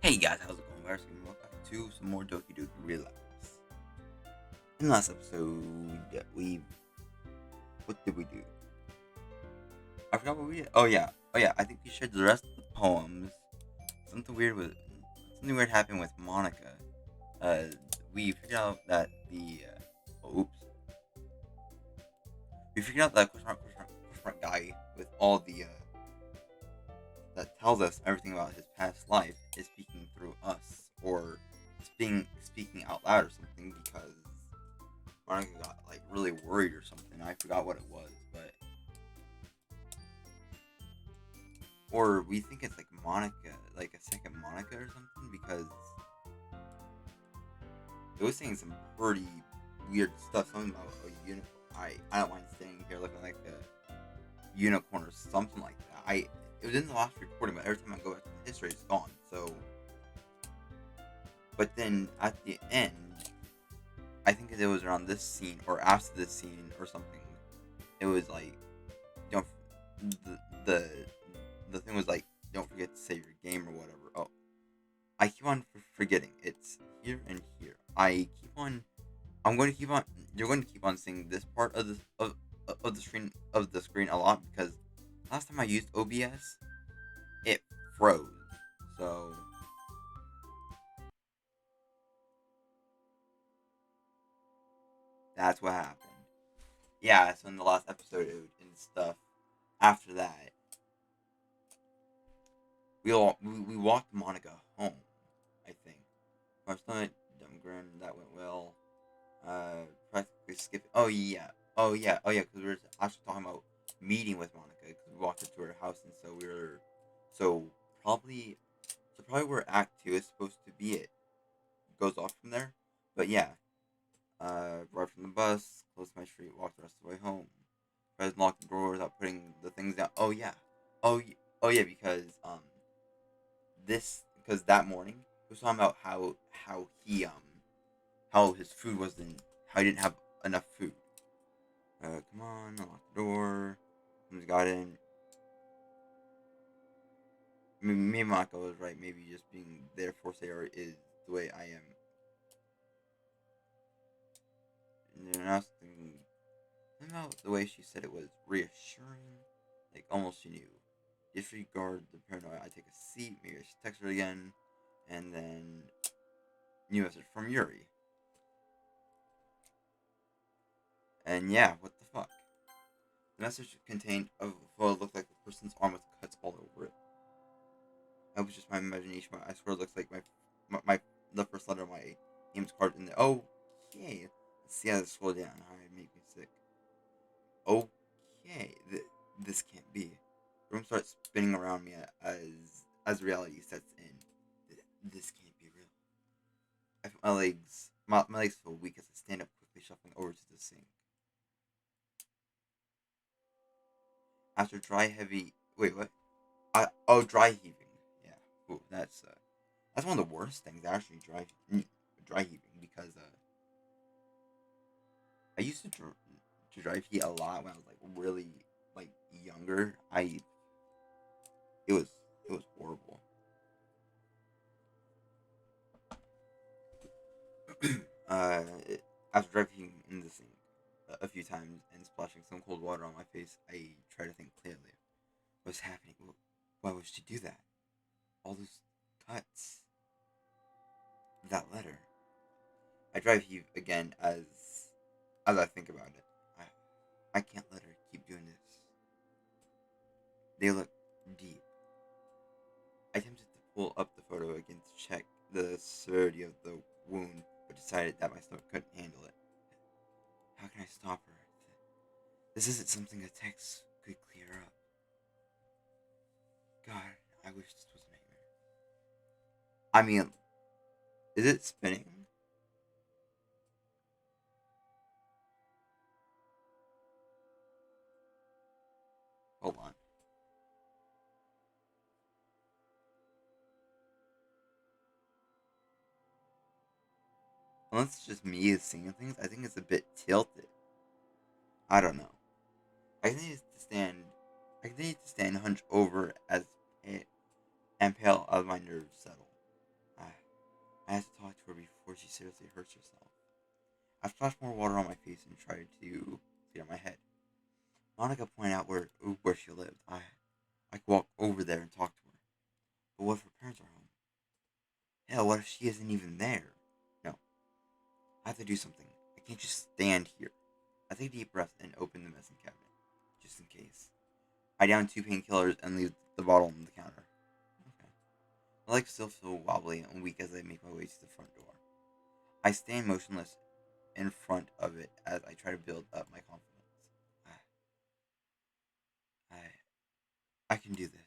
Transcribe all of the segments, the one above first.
Hey guys, how's it going? We're welcome back to some more DDLC Relapse. In the last episode, what did we do? I forgot what we did. Oh yeah. I think we shared the rest of the poems. Something weird was something weird happened with Monica. Uh, we figured out that oops, we figured out that question mark guy with all the that tells us everything about his past life is speaking through us or speaking out loud or something because Monica got like really worried or something. I forgot what it was, but or we think it's like Monica, like a second Monica or something because it was saying some pretty weird stuff. Something about a unicorn. I don't mind standing here looking like a unicorn or something like that. It was in the last recording, but every time I go back to the history, it's gone. So, but then at the end, I think it was around this scene or after this scene or something. It was like, don't the the thing was like, don't forget to save your game or whatever. Oh, I keep on forgetting. It's here and here. I keep on. I'm going to keep on. You're going to keep on seeing this part of the screen a lot because last time I used OBS, it froze. So that's what happened. Yeah. So in the last episode and stuff, after that, we walked Monica home. I think. First night, dumb grin. That went well. Practically skip. Oh yeah. Because we were actually talking about meeting with Monica because we walked into her house, and so we were, so probably, where Act Two is supposed to be. It goes off from there, but yeah. Arrived from the bus, closed my street, walked the rest of the way home. Tried to lock the door without putting the things down. Oh yeah, because because that morning he was talking about how his food wasn't, how he didn't have enough food. Come on, unlock the door. Someone's got in. Maybe Mako was right. Maybe just being there for Sarah is the way I am. And then I was thinking, something about the way she said it was reassuring. Like, almost she knew. Disregard the paranoia. I take a seat. Maybe I should text her again. And then, new message from Yuri. And yeah, what the fuck? The message contained a photo that looked like a person's arm with cuts all over it. That was just my imagination, but I swear it looks like my the first letter of my name's carved in there. Okay, let's see how this slow down. How it make me sick. Okay, this can't be. The room starts spinning around me as reality sets in. This can't be real. I feel my legs feel weak as I stand up quickly, shuffling over to the sink. After wait, what? Dry heaving. Yeah, ooh, that's one of the worst things actually. Dry heaving because I used to dry heat a lot when I was like really like younger. It was it was horrible. uh, After dry heating in the sink a few times and splashing some cold water on my face, I try to think clearly. What's happening? Why would she do that? All those cuts. That letter. I drive heave again as I think about it. I can't let her keep doing this. They look deep. I attempted to pull up the photo again to check the severity of the wound, but decided that my stomach couldn't handle it. How can I stop her? This isn't something a text could clear up. God, I wish this was a nightmare. I mean, is it spinning? Hold on. Unless it's just me seeing things, I think it's a bit tilted. I don't know. I continue to stand. Hunched over as and pale as my nerves settle. I had to talk to her before she seriously hurts herself. I splashed more water on my face and tried to clear my head. Monica pointed out where she lived. I could walk over there and talk to her. But what if her parents are home? Hell, what if she isn't even there? No, I have to do something. I can't just stand here. I take a deep breath and open the medicine cabinet, just in case. I down 2 painkillers and leave the bottle on the counter. Okay. My legs still feel wobbly and weak as I make my way to the front door. I stand motionless in front of it as I try to build up my confidence. I, I can do this.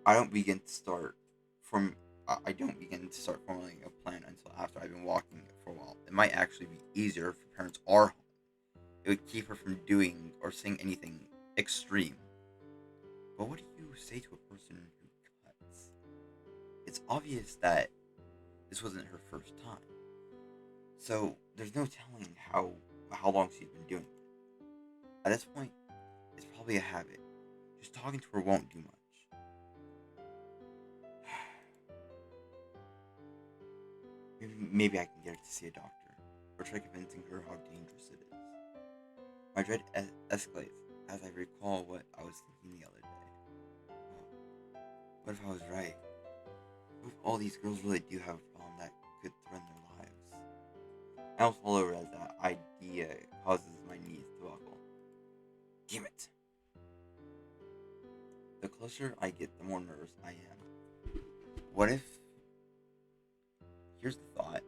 I don't begin to start from. I don't begin to start formulating a plan until after I've been walking for a while. It might actually be easier if her parents are home. It would keep her from doing or saying anything extreme. But what do you say to a person who cuts? It's obvious that this wasn't her first time, so there's no telling how long she's been doing it. At this point, it's probably a habit. Just talking to her won't do much. Maybe I can get her to see a doctor, or try convincing her how dangerous it is. My dread escalates as I recall what I was thinking the other day. Oh, what if I was right? What if all these girls really do have a problem that could threaten their lives? I almost fall over as that idea causes my knees to buckle. Damn it! The closer I get, the more nervous I am. What if... Here's the thought.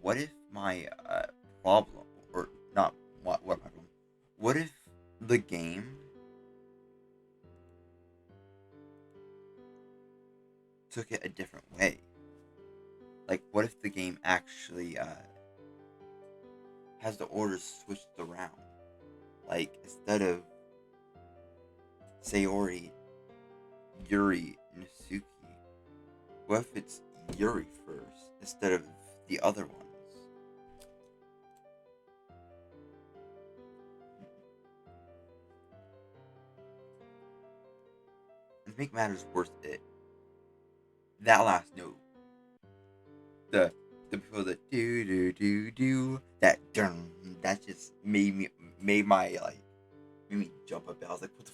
What if my problem, or not what my problem, what if the game took it a different way? Like, what if the game actually has the orders switched around? Like, instead of Sayori, Yuri, Nasuki, what if it's Yuri first instead of the other ones? And to make matters worse, that last note, the before the do do do do that dun, that just made my made me jump up. I was like, what the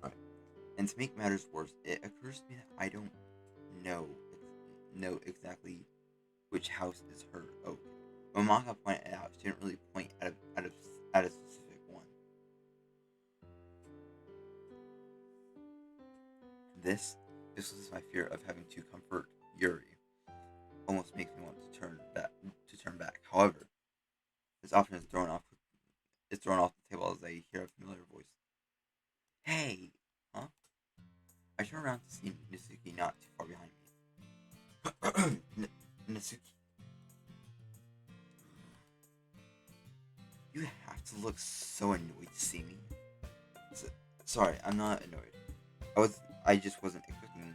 Alright. And to make matters worse, it occurs to me that I don't know know exactly which house is her. Okay. When Maka pointed it out, she didn't really point at a specific one. This was my fear of having to comfort Yuri. Almost makes me want to turn back. However, this option is thrown off the table as I hear a familiar voice. Hey, huh? I turn around to see Nasuki not too far behind me. Nasuki, you have to look so annoyed to see me. So, sorry, I'm not annoyed. I just wasn't expecting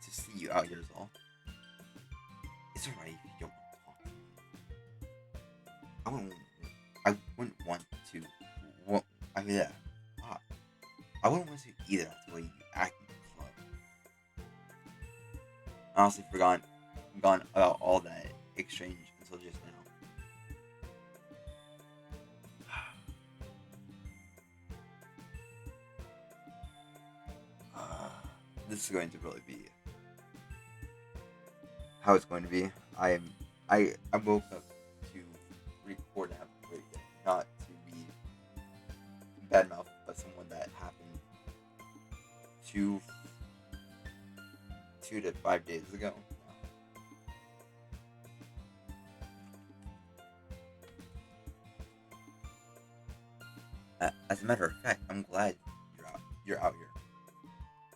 to see you out here is all. It's alright if you don't want to talk to me. I wouldn't want to. I mean, yeah. I wouldn't want to either after the way you act in the club. I honestly forgot about all that exchange until just now. This is going to really be how it's going to be. I woke up to record and have a great day, not to be badmouth by someone that happened 2 to 5 days ago. As a matter of fact, I'm glad you're out here.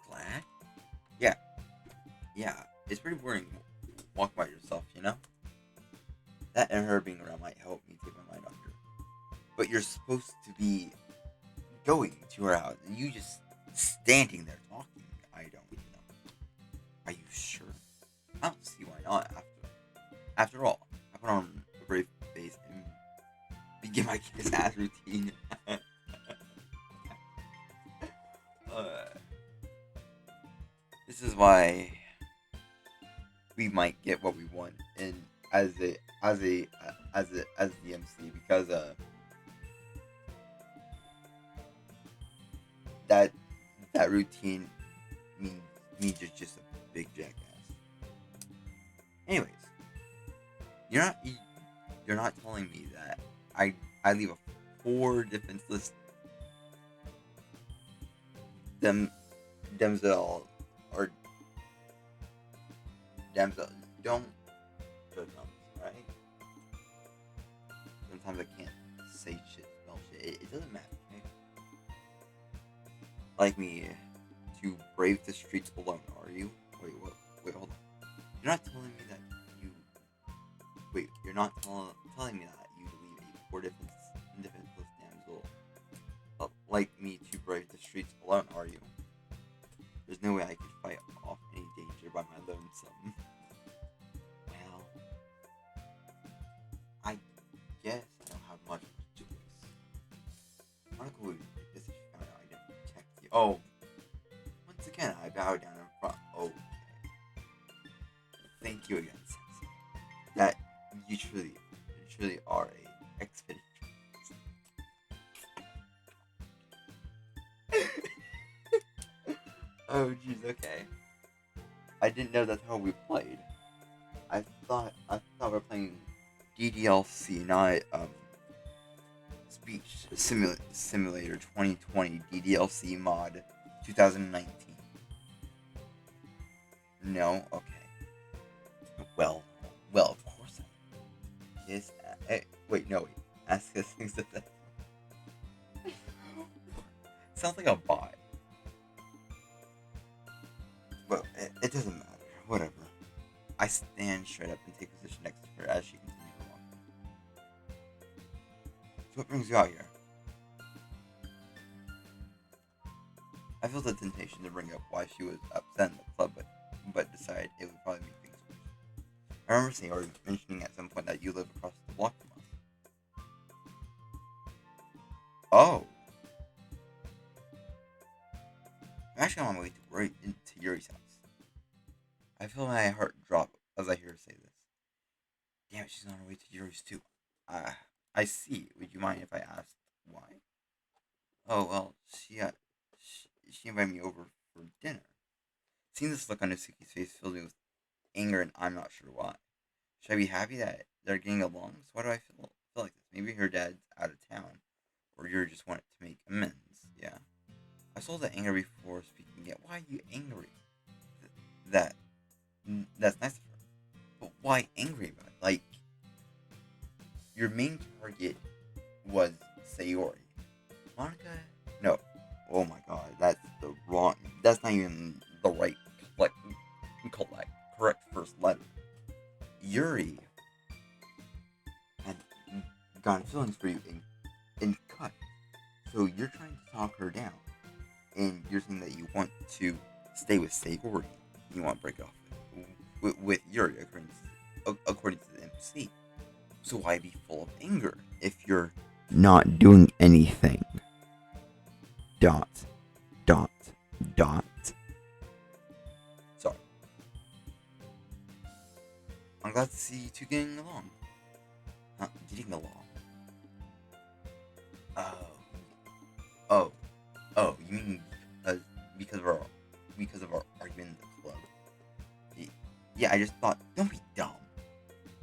Glad? Yeah, yeah. It's pretty boring walking by yourself, you know? That and her being around might help me take my mind off her. But you're supposed to be going to her house, and you just standing there talking. I don't know. Are you sure? I don't see why not. After all, I put on a brave face and begin my kiss ass routine. This is why we might get what we want in as the MC, because that that routine means me just a big jackass. Anyways, you're not you're not telling me that I leave a 4 defenseless dem Demzel or Demzel. Don't judge numbers, right? Sometimes I can't say shit, spell shit. It doesn't matter. Okay? Like me to brave the streets alone, are you? Wait, what? Wait, hold on. You're not telling me that you. Wait, you're not telling me that you leave a 4 defenseless damsel like me to brave the streets alone, are you? There's no way I could fight off any danger by my lonesome. Well, I guess I don't have much choice. Monica would be pissed if she found out I didn't protect you. Oh, once again, I bow down in front. Okay. Thank you again, Sensei. That you truly are a expedition. Oh, jeez, okay. I didn't know that's how we played. I thought we were playing DDLC, not Speech Simulator 2020 DDLC mod 2019. No, okay. Well, of course I am. Yes. Wait. Ask us things that. Sounds like a bot. Well, it doesn't matter. Whatever. I stand straight up and take position next to her as she continues to walk. So what brings you out here? I felt the temptation to bring up why she was upset in the club, but decided it would probably make things worse. I remember saying or mentioning at some point that you live across the block from us. Oh. I'm actually on my way to Yuri's house. I feel my heart drop as I hear her say this. Damn it, she's on her way to Yuri's too. I see. Would you mind if I asked why? Oh, well, she invited me over for dinner. Seeing this look on Natsuki's face filled me with anger, and I'm not sure why. Should I be happy that they're getting along? So why do I feel like this? Maybe her dad's out of town, or Yuri just wanted to make amends. Yeah. I saw the anger before speaking yet. Why are you angry? That that's nice of her. But why angry about it? Like, your main target was Sayori. Monica? No. Oh my god, that's the wrong. That's not even the right correct first letter. Yuri had gotten feelings for you in cut. So you're trying to talk her down. And you're saying that you want to stay with Sayori. You want to break off with Yuri, according to the MC. So why be full of anger if you're not doing anything? Dot. Sorry. I'm glad to see you two getting along. Getting along. You mean because of our argument in the club? Yeah, I just thought, don't be dumb.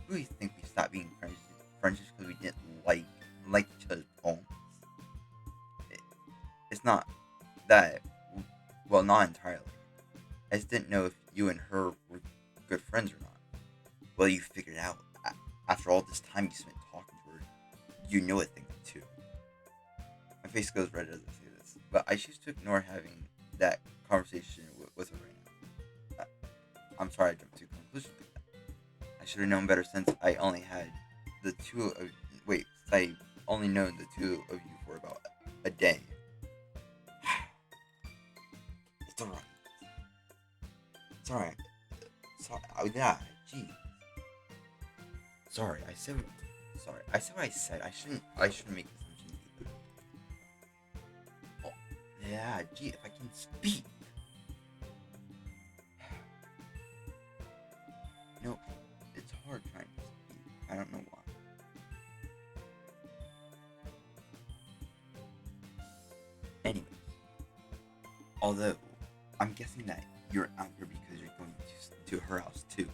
Who do you think we stopped being friends just because we didn't like each other's poems? It's not that. Well, not entirely. I just didn't know if you and her were good friends or not. Well, you figured it out. After all this time you spent talking to her, you know a thing or two. My face goes red as I say this, but I choose to ignore having that conversation with her right now. I'm sorry I jumped to a conclusion like that. I should have known better since I only had the two of wait, I only known the two of you for about a day. It's alright. It's alright. Sorry. Oh yeah, jeez. Sorry, I said what I said. I shouldn't make assumptions either. Oh, yeah, gee, if I can speak. Anyways, although I'm guessing that you're out here because you're going to her house too.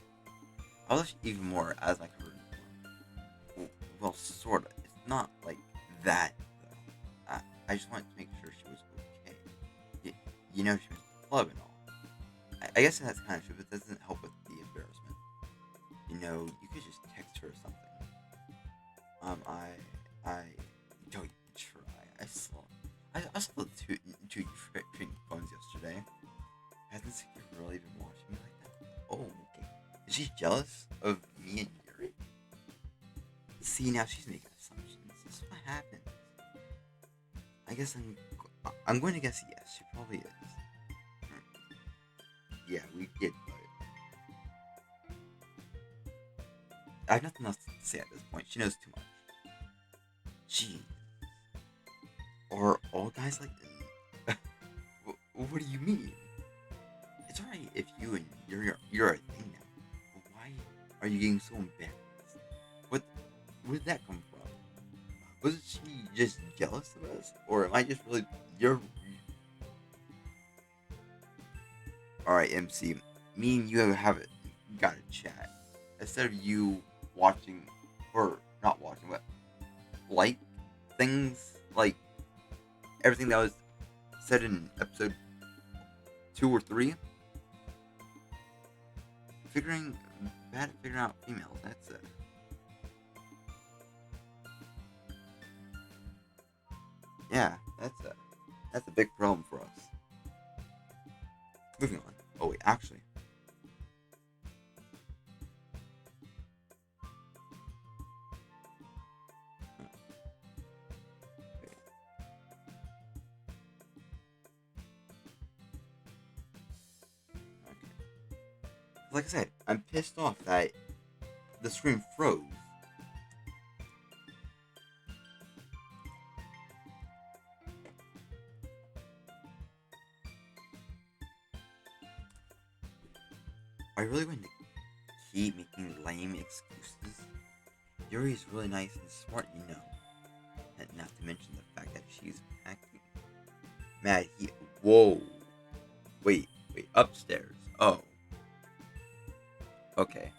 I was even more as like her. Well, sorta. It's not like that though. I just wanted to make sure she was okay. You, you know, she was at the club and all. I guess that's kind of true, but that doesn't help with the embarrassment. You know, you could just text her or something. I don't even try. I saw the two trading phones yesterday. Hasn't Secure really been watching me like that? Oh, okay. Is she jealous of me and Yuri? See, now she's making assumptions. This is what happens. I guess I'm going to guess yes. She probably is. Yeah, we did, but I have nothing else to say at this point. She knows too much. Jeez. Are all guys like this? What do you mean? It's alright if you and you're a thing now. But why are you getting so embarrassed? What where did that come from? Was she just jealous of us? Or am I just really you're Alright, MC. Me and you have got a chat. Instead of you watching or not watching, but like things like everything that was said in episode 2 or 3. Figuring bad at figuring out females. That's it. Yeah, that's a big problem for us. Moving on. Oh wait, actually, wait, okay. Like I said, I'm pissed off that the screen froze. Are you really going to keep making lame excuses? Yuri's really nice and smart, you know. And not to mention the fact that she's acting. Mad, whoa. Wait, upstairs. Oh, okay.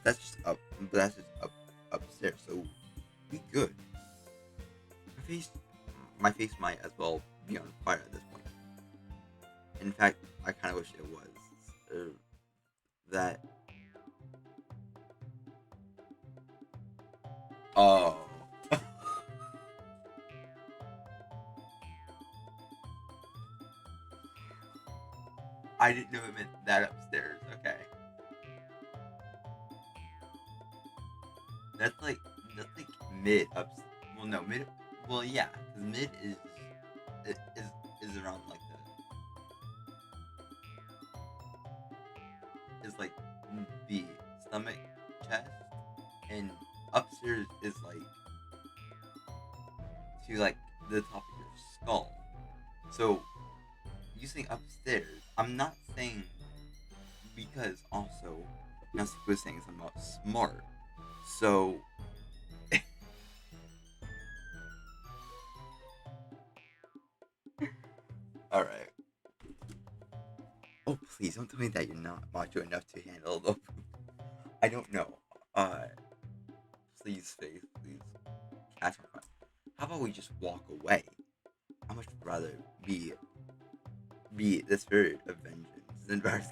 That's just up. That's just upstairs. So be good. My face, my face might as well be on fire at this point. In fact, I kind of wish it was. That. Oh. I didn't know it meant that upstairs. Okay. That's like that's like mid up. Well, no mid. Well, yeah, because mid is around like like the stomach, chest, and upstairs is like to like the top of your skull. So you saying upstairs, I'm not saying because also Nancy was saying something about smart. So all right. Oh please don't tell me that you're not macho enough to handle the. I don't know. Uh, please, Faith, please catch my fire. How about we just walk away? I much rather be the spirit of vengeance than Barrett's.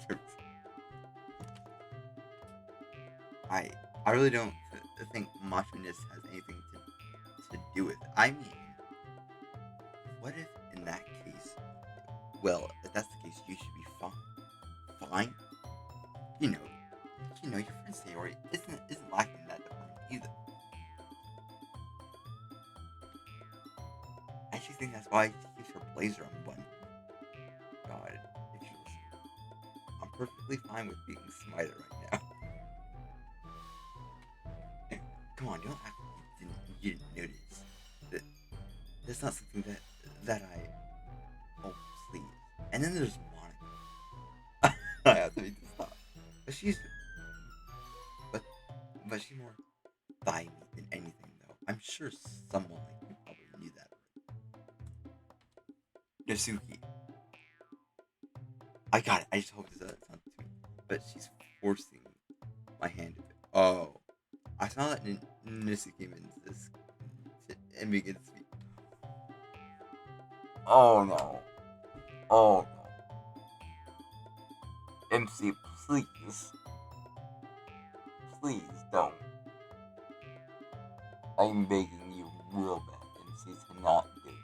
I I really don't think macho-ness has anything to do with it. I mean, what if in that case, well, if that's the case, you should be fine. Fine? You know, your friend's theory isn't lacking that department either. I actually think that's why she keeps her blazer on button. God, if you listen, I'm perfectly fine with being Smiter right now. Come on, you don't act like you didn't notice. That that's not something that I. Oh please. And then there's Monica. I have to make this stop. But she's but she's more thigh meat than anything though. I'm sure someone like you Nasuki. I got it. I just hope it's not too. But she's forcing my hand. Oh, I saw that Nasuki means this and begins to speak. Oh no. Oh no. MC, please. Please don't. I'm begging you real bad, MC, to not do it.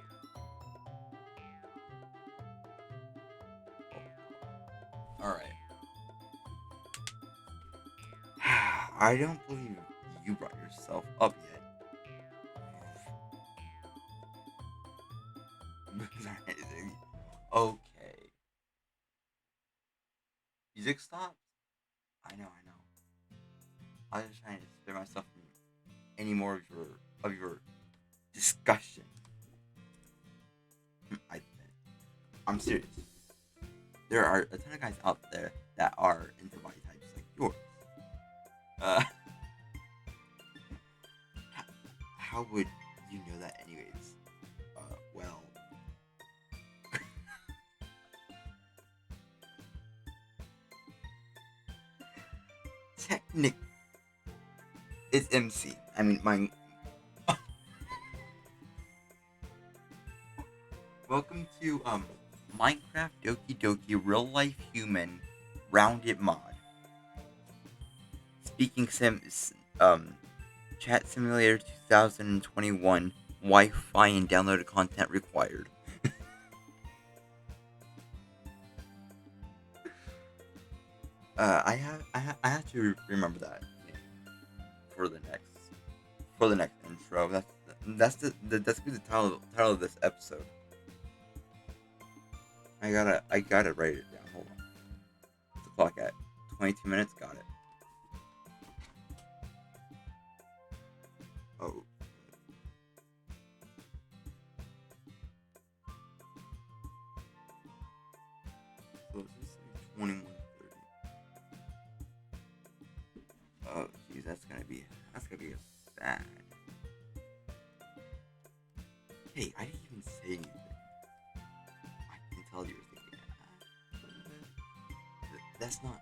Alright. I don't believe you brought yourself up yet. Okay. Music stopped? I know. I was just trying to spare myself from any more of your discussion. I'm serious. There are a ton of guys out there that are into body types like yours. Uh, how would you know that, anyways? Well, technically, it's MC. I mean, my. Welcome to Minecraft Doki Doki Real Life Human Rounded Mod. Speaking Chat Simulator 2021 Wi-Fi and downloaded content required. I have to remember that for the next intro. That's that's gonna be the title of this episode. I gotta write it down. Hold on. What's the clock at? 22 minutes. Got it. Oh. So it's just like 21:30. Oh, geez, that's gonna be bad. Hey, I didn't even say anything. I can tell you were thinking, that's not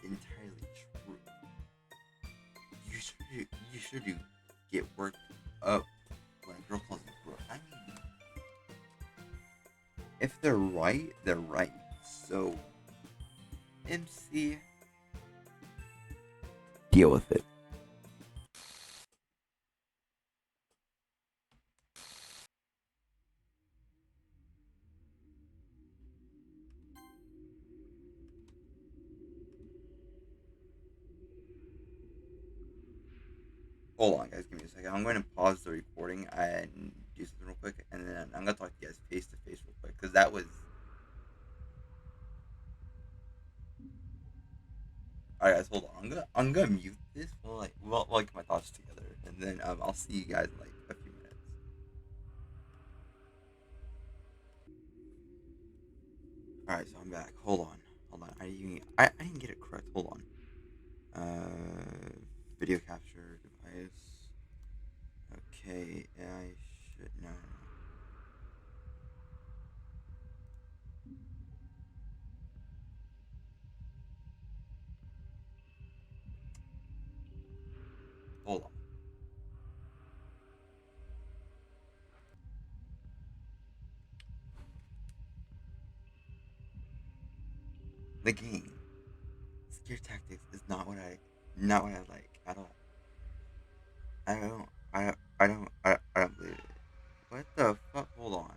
entirely true. You should get worked up when a girl calls you bro. I mean, if they're right, they're right. So, MC, deal with it. Hold on, guys. Give me a second. I'm going to pause the recording and do something real quick, and then I'm going to talk to you guys face to face real quick, because that was. Alright, guys, hold on. I'm gonna mute this while I get my thoughts together, and then I'll see you guys in like a few minutes. Alright, so I'm back. Hold on. I didn't get it correct. Hold on. Video capture device. Okay, I should no. Hold on. The game. Scare tactics is not what I like at all. I don't believe it. What the fuck? Hold on.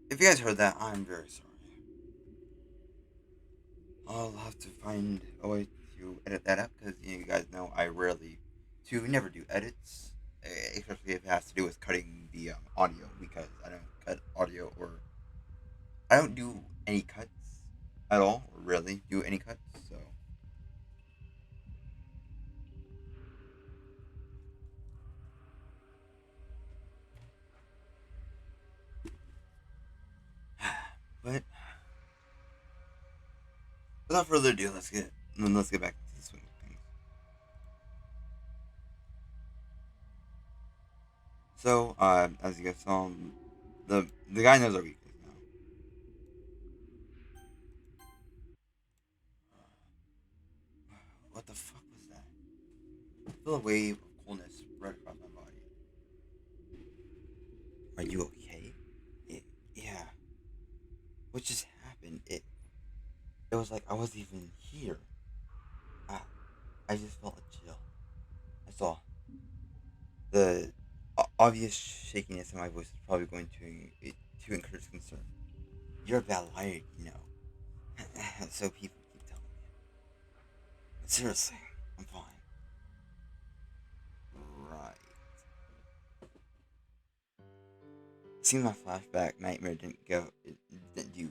If you guys heard that, I'm very sorry. I'll have to find a way to edit that out because you guys know I never do edits, especially if it has to do with cutting the audio because I don't cut audio or I don't do any cuts at all, or really do any cuts. So, but without further ado, let's get back to the swing of things. So, as you guys saw, The guy knows our weakness now. What the fuck was that? I feel a wave of coldness right across my body. Are you okay? Yeah. What just happened? It was like I wasn't even here. I I just felt a chill. That's all. The obvious shakiness in my voice is probably going to encourage concern. You're a bad liar, you know. So people keep telling me. But seriously, I'm fine. Right. It seems my flashback nightmare didn't do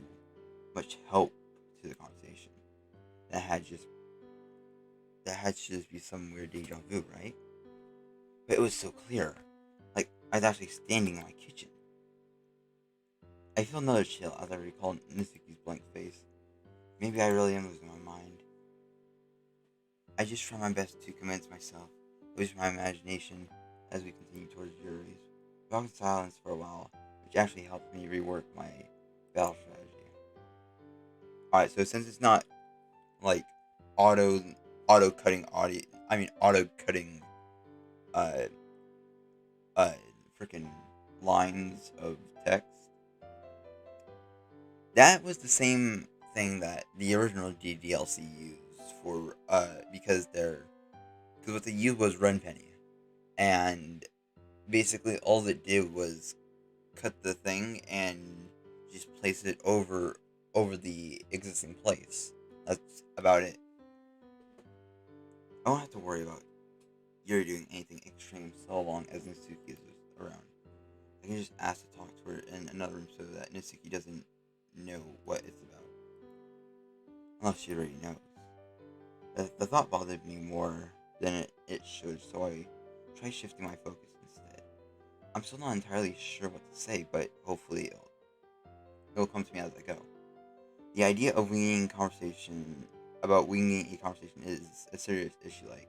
much help to the conversation. That had just that had to just be some weird deja vu, right? But it was so clear. Like I was actually standing in my kitchen. I feel another chill as I recall Nisuki's blank face. Maybe I really am losing my mind. I just try my best to convince myself, use my imagination as we continue towards juries. We walk in silence for a while, which actually helps me rework my battle strategy. Alright, so since it's not like auto auto cutting audio auto cutting uh uh freaking lines of text, that was the same thing that the original DDLC used for because what they used was run penny, and basically all it did was cut the thing and just place it over the existing place. That's about it. I don't have to worry about Yuri doing anything extreme so long as Nisuki is around. I can just ask to talk to her in another room so that Nisuki doesn't know what it's about. Unless she already knows. The thought bothered me more than it should, so I try shifting my focus instead. I'm still not entirely sure what to say, but hopefully it'll come to me as I go. The idea of winging a conversation is a serious issue. Like,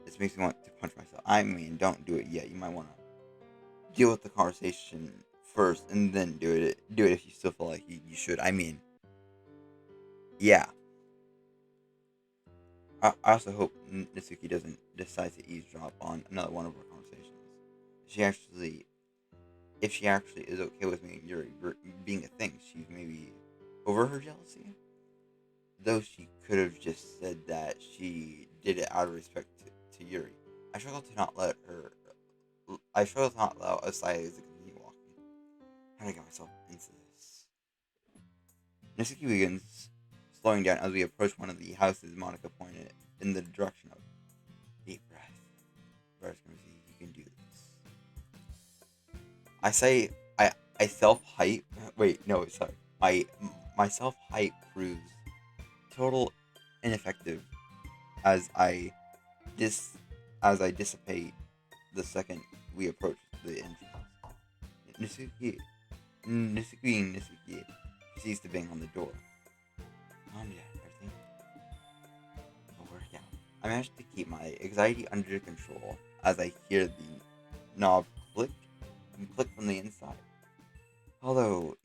this makes me want to punch myself. I mean, don't do it yet. You might want to deal with the conversation first and then do it. Do it if you still feel like you should. I mean, yeah. I also hope Natsuki doesn't decide to eavesdrop on another one of our conversations. She actually, if she actually is okay with me and Yuri being a thing, she's maybe over her jealousy. Though she could have just said that she did it out of respect to Yuri. I struggle to not let her. I struggle to not allow us sides to continue walking. How did I get myself into this? Natsuki begins slowing down as we approach one of the houses Monica pointed in the direction of. Deep breath. First, you can do this. I say I self hype. Wait, no, sorry. My self hype proves total ineffective as dis as I dissipate the second we approach the entrance. Nisuki Nisuki proceeds to bang on the door. Yeah, everything will work out. I managed to keep my anxiety under control as I hear the knob click and click from the inside. Hello,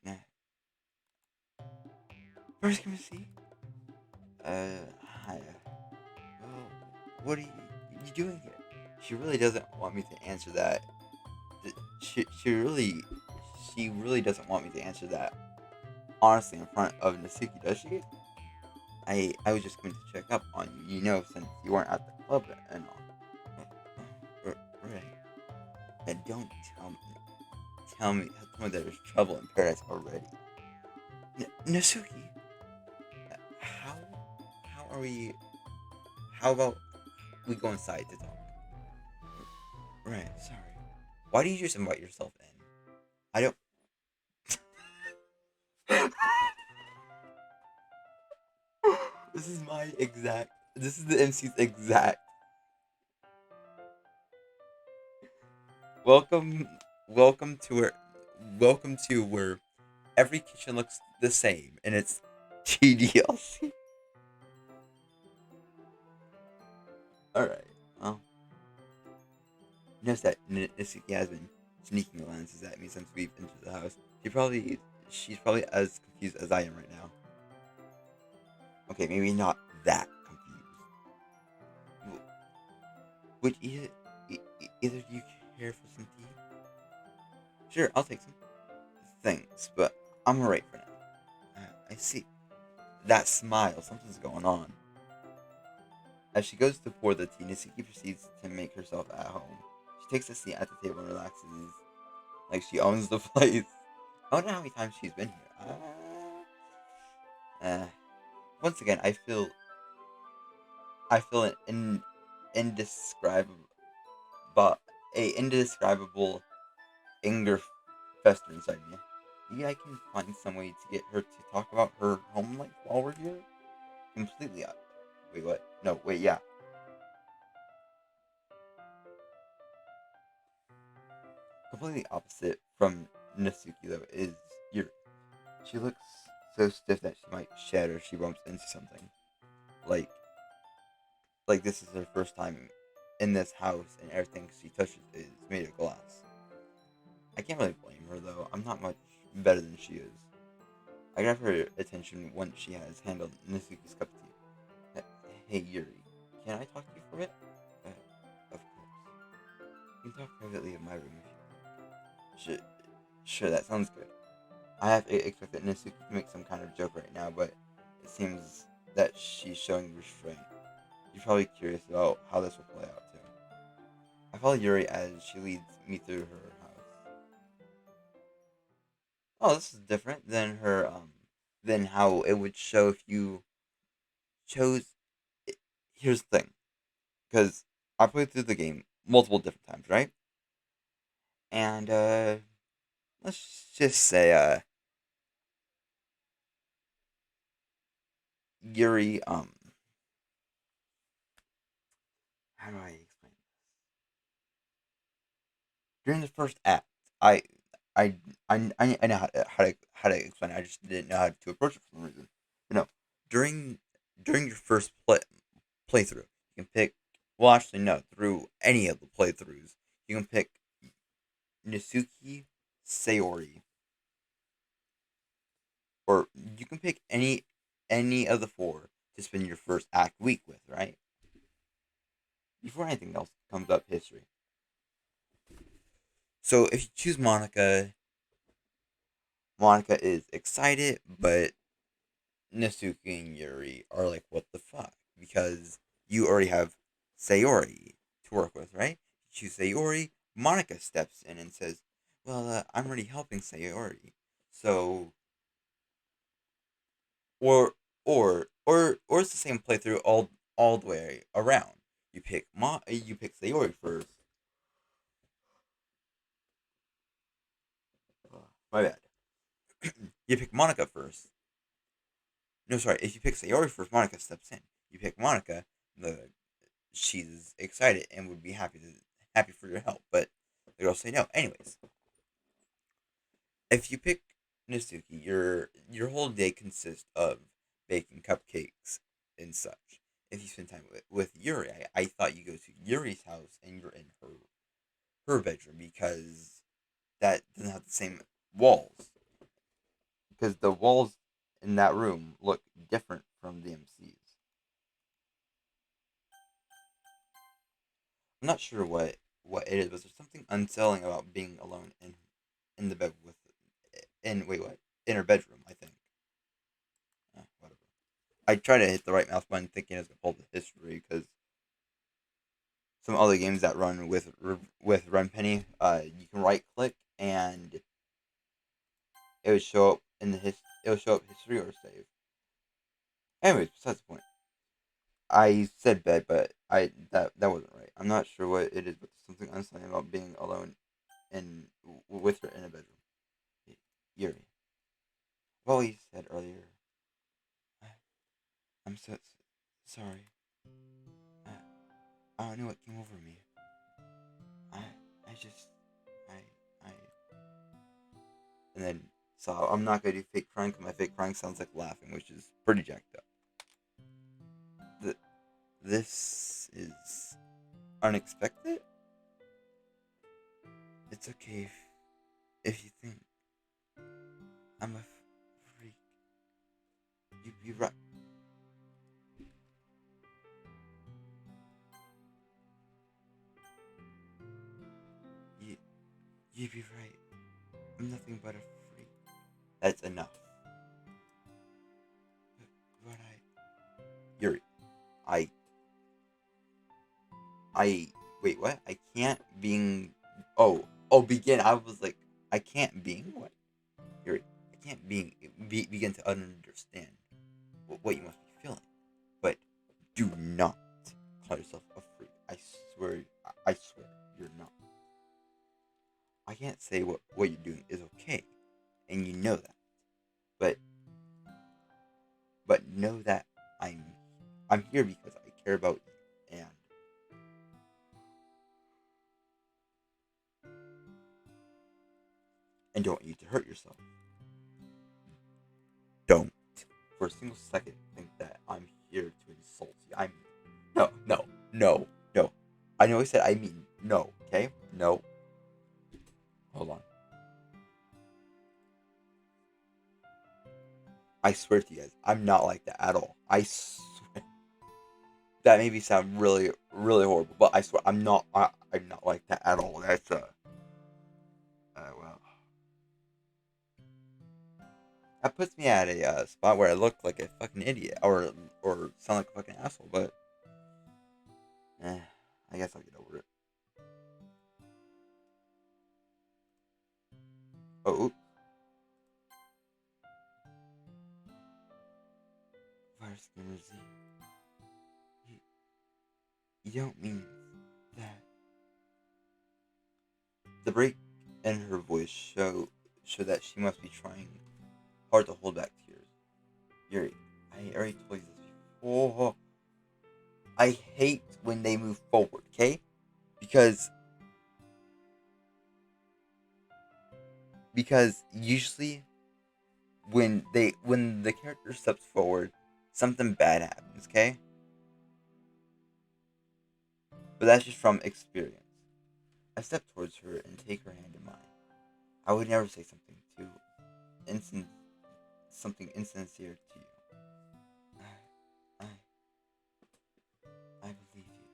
first can we see? Hi. Well, what are you doing here? She really doesn't want me to answer that. She, she really, she really doesn't want me to answer that honestly in front of Nasuki, does she? I was just going to check up on you, since you weren't at the club and all. Right. And don't tell me there's trouble in paradise already. Nasuki, how, how are we, how about we go inside to talk? Right, sorry. Why do you just invite yourself in? I don't. This is my exact. This is the MC's exact. Welcome, welcome to where, welcome to where every kitchen looks the same, and it's TDLC. All right. Well, notice that Nisuki has been sneaking glances at me since we've entered the house. She's probably as confused as I am right now. Okay, maybe not that confused. Would either of you care for some tea? Sure, I'll take some. Thanks, but I'm alright for now. I see. That smile, something's going on. As she goes to pour the tea, Nasuki proceeds to make herself at home. She takes a seat at the table and relaxes like she owns the place. I wonder how many times she's been here. Once again, I feel indescribable, but a indescribable anger fester inside me. Maybe I can find some way to get her to talk about her home life while we're here. Completely up. Wait, what? No, wait, yeah. Completely opposite from Nasuki though is Yuri. She looks so stiff that she might shatter if she bumps into something. Like like this is her first time in this house and everything she touches is made of glass. I can't really blame her though. I'm not much better than she is. I grab her attention once she has handled Nasuki's cup of tea. Hey Yuri, can I talk to you for a bit? Of course. You can talk privately in my room if you like. Sure, that sounds good. I have expected Nasuki to make some kind of joke right now, but it seems that she's showing restraint. You're probably curious about how this will play out too. I follow Yuri as she leads me through her house. Oh, this is different than how it would show if you chose. Here's the thing, because I played through the game multiple different times, right? And let's just say Yuri how do I explain this? During the first act, I I I know how to explain it. I just didn't know how to approach it for some reason. But no, during during your first playthrough, you can pick. Well, actually, no. Through any of the playthroughs, you can pick Nisuki, Sayori, or you can pick any of the four to spend your first act week with, right? Before anything else comes up, history. So if you choose Monica, Monica is excited, but Nasuki and Yuri are like, what the fuck? Because you already have Sayori to work with, right? You choose Sayori, Monica steps in and says, well, I'm already helping Sayori. So, or, or it's the same playthrough all the way around. You pick Sayori first. My bad. You pick Monica first. No, sorry. If you pick Sayori first, Monica steps in. You pick Monica, the she's excited and would be happy for your help, but the girls say no. Anyways, if you pick Nasuki, your whole day consists of baking cupcakes and such. If you spend time with Yuri, I thought you go to Yuri's house and you're in her bedroom because that doesn't have the same walls. Because the walls in that room look different from the MC's. I'm not sure what it is, but there's something unsettling about being alone in the bed with in wait what in her bedroom. I think. Whatever. I try to hit the right mouse button, thinking it's gonna pull the history because some other games that run with Run Penny, you can right click and it would show up in the it would show up history or save. Anyways, besides the point. I said bed, but that wasn't right. I'm not sure what it is, but there's something unsettling about being alone in with her in a bedroom. Yuri. Well, you said earlier. I'm so sorry. I, I don't know what came over me. I I just I and then so I'm not gonna do fake crying because my fake crying sounds like laughing, which is pretty jacked up. The, this is unexpected. It's okay If you think I'm a freak, you'd be right. You, you'd be right. I'm nothing but a freak. That's enough. But Yuri, I, wait, what? I can't being, begin. I was like, I can't being what? Yuri, I can't begin to understand what you must be feeling. But do not call yourself a freak. I swear, I swear, you're not. I can't say what you're doing is okay, and you know that. But know that I'm I'm here because I care about you, and don't want you to hurt yourself. Don't for a single second think that I'm here to insult you. I mean, no, no, no, no. I know I said I mean no. Okay, no. Hold on. I swear to you guys, I'm not like that at all. I swear. That made me sound really, really horrible, but I swear I'm not. I'm not like that at all. That's well, that puts me at a spot where I look like a fucking idiot or sound like a fucking asshole. But I guess I'll get over it. Oh, oops. Virus Gamer Z. You, you don't mean that. The break in her voice show that she must be trying hard to hold back tears. Yuri, I already told you this before. I hate when they move forward, okay? Because usually when the character steps forward, something bad happens, okay? But that's just from experience. I step towards her and take her hand in mine. I would never say instant something insincere to you. I I believe you.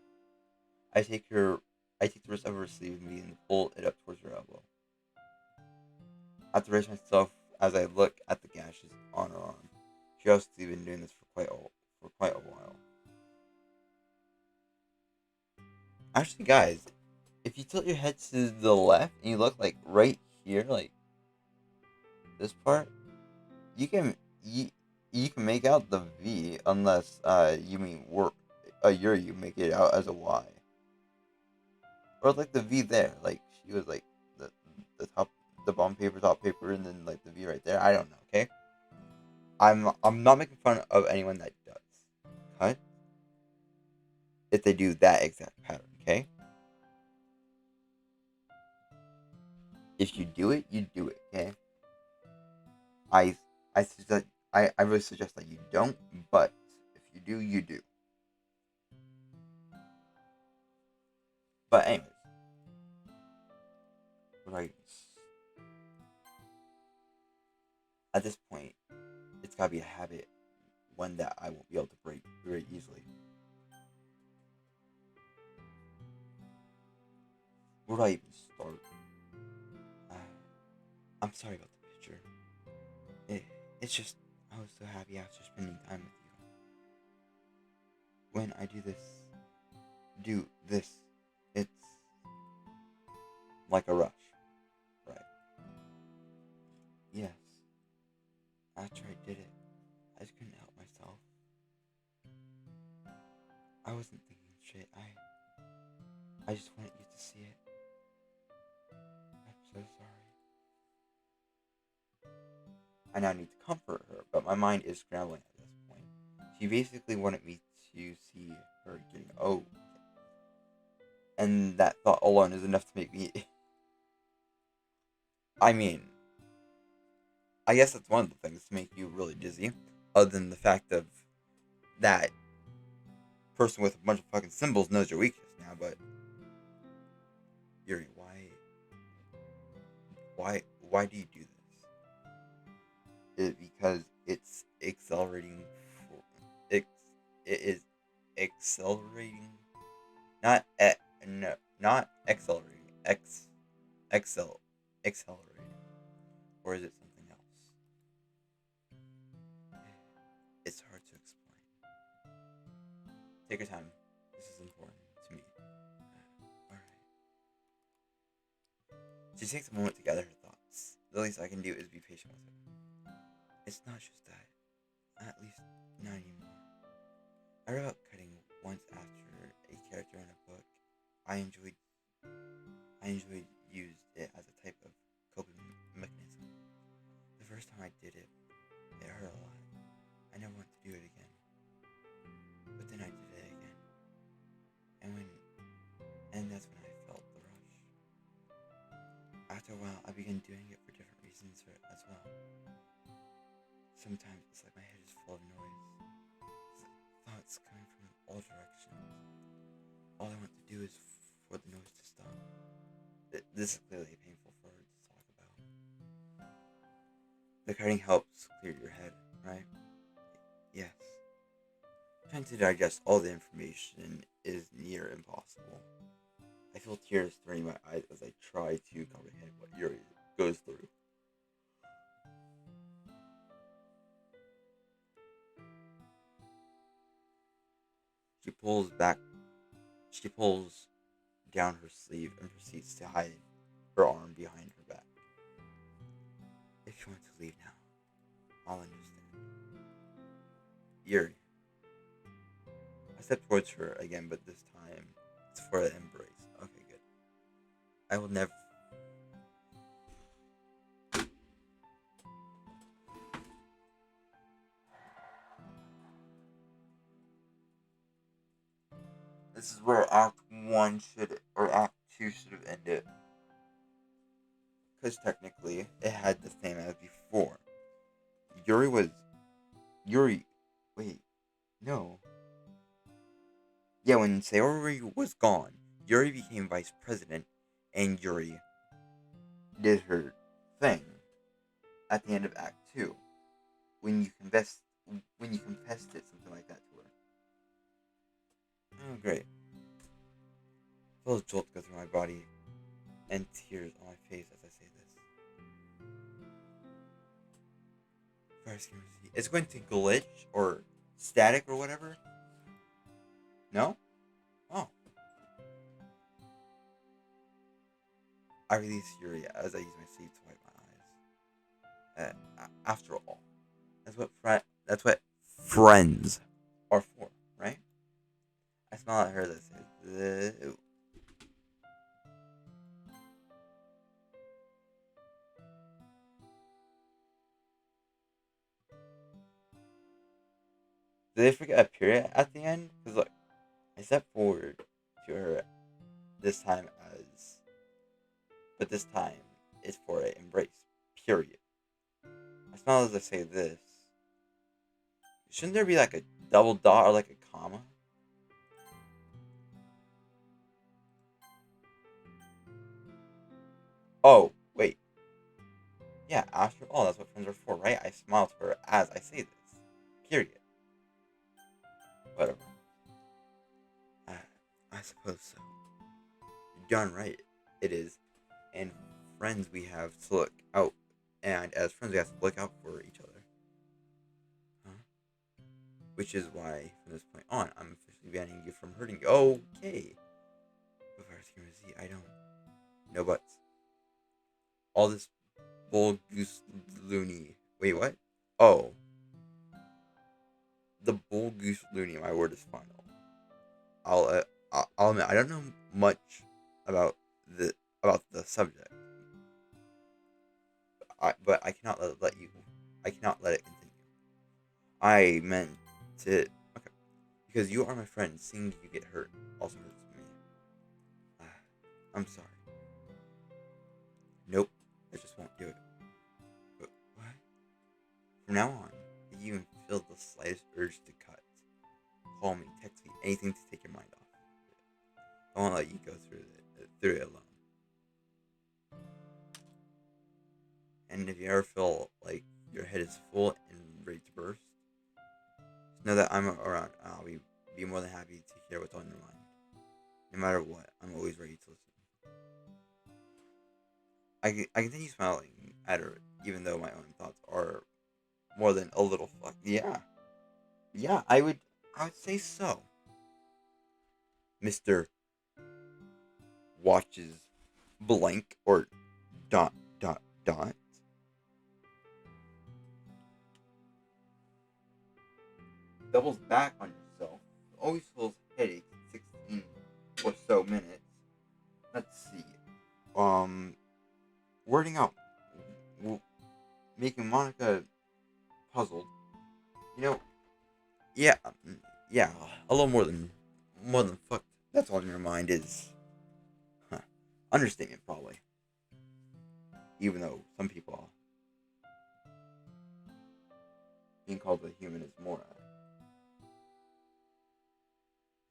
I take her I take the wrist of her sleeve and begin to pull it up towards her elbow. I have to brace myself as I look at the gashes on her arm. She has been doing this for quite a while. Actually, guys, if you tilt your head to the left and you look like right here, like this part, you can you can make out the V unless you mean work you make it out as a Y or like the V there, like she was like the top the bottom paper top paper and then like the V right there. I don't know. Okay, I'm not making fun of anyone that does cut if they do that exact pattern. Okay, if you do it, you do it. Okay, I I suggest I really suggest that you don't, but if you do, you do. But anyways, right at this point, it's gotta be a habit, one that I won't be able to break very easily. Where do I even start? Uh, I'm sorry about the picture. It's just I was so happy after spending time with you. When I do this, it's like a rush, right? Yes. After I did it, I just couldn't help myself. I wasn't thinking straight. I just wanted you to see it. I'm so sorry. I now need to comfort her, but my mind is scrambling at this point. She basically wanted me to see her getting old, and that thought alone is enough to make me. I mean, I guess that's one of the things to make you really dizzy, other than the fact of that person with a bunch of fucking symbols knows your weakness now. But Yuri, why do you do this? Because it's accelerating. It, it is accelerating, not no, not accelerating. Accelerating, or is it something else? It's hard to explain. Take your time. This is important to me. Alright. She takes a moment to gather her thoughts. The least I can do is be patient with her. It's not just that. At least not anymore. I read about cutting once after a character in a book. I enjoyed used it as a type of coping mechanism. The first time I did it, it hurt a lot. I never want to do it again. But then I did it again. And that's when I felt the rush. After a while, I began doing it for different reasons as well. Sometimes it's like my head is full of noise. Thoughts coming from all directions. All I want to do is for the noise to stop. This is clearly painful for her to talk about. The cutting helps clear your head, right? Yes. Trying to digest all the information is near impossible. I feel tears turning my eyes as I try to comprehend what Yuri goes through. She pulls back. She pulls down her sleeve and proceeds to hide her arm behind her back. If you want to leave now, I'll understand. Yuri. I step towards her again, but this time it's for an embrace. Okay, good. I will never. This is where Act 1 or Act 2 should have ended. Because technically, it had the same as before. Yuri. Wait, no. Yeah, when Sayori was gone, Yuri became vice president, and Yuri did her thing at the end of Act 2. When you confessed it, something like that to her. Oh, great. I feel a jolt go through my body, and tears on my face as I say this. Fire skin receipt. It's going to glitch or static or whatever. No? Oh. I release Yuri as I use my sleeve to wipe my eyes. After all, that's what friends are for, right? I smile at her that says, did they forget a period at the end? Because look, I step forward to her this time but this time it's for an embrace. Period. I smile as I say this. Shouldn't there be like a double dot or like a comma? Oh, wait. Yeah, after all, that's what friends are for, right? I smile to her as I say this. Period. Whatever. I suppose so. You're darn right. It is. And friends we have to look out. And as friends we have to look out for each other. Huh? Which is why, from this point on, I'm officially banning you from hurting you. Okay. But I don't. No buts. All this bull goose loony. Wait, what? Oh. The bull goose loony, my word is final. I'll admit I don't know much about the subject, but I cannot let you. I cannot let it continue. I meant to. Okay, because you are my friend. Seeing you get hurt also hurts me. I'm sorry. Nope, I just won't do it. But what? From now on, if you even feel the slightest urge to cut, call me, text me, anything to take your mind off. I won't let you go through it alone. And if you ever feel like your head is full and ready to burst, just know that I'm around. I'll be more than happy to hear what's on your mind. No matter what, I'm always ready to listen. I continue smiling at her, even though my own thoughts are more than a little fucked. Yeah, yeah, I would say so. Mister watches blank or dot dot. Doubles back on yourself. Always feels headaches. 16 or so minutes. Let's see. Um, wording out, making Monica puzzled. You know, yeah, yeah, a little more than fucked. That's all in your mind is huh, understatement, probably. Even though some people being called a human is more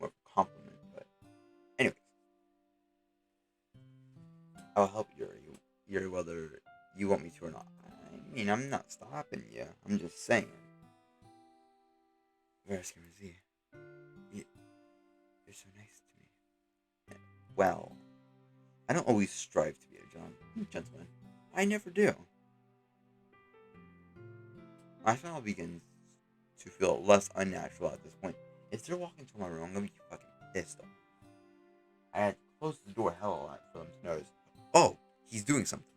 of a compliment. But anyways, I'll help Yuri, whether you want me to or not. I mean, I'm not stopping you. I'm just saying. Where's Z? You, you're so nice to me. Well, I don't always strive to be a gentleman. I never do. My smile begins to feel less unnatural at this point. If they're walking to my room, I'm gonna be fucking pissed off. I had to close the door hell a lot for them to notice. Oh, he's doing something.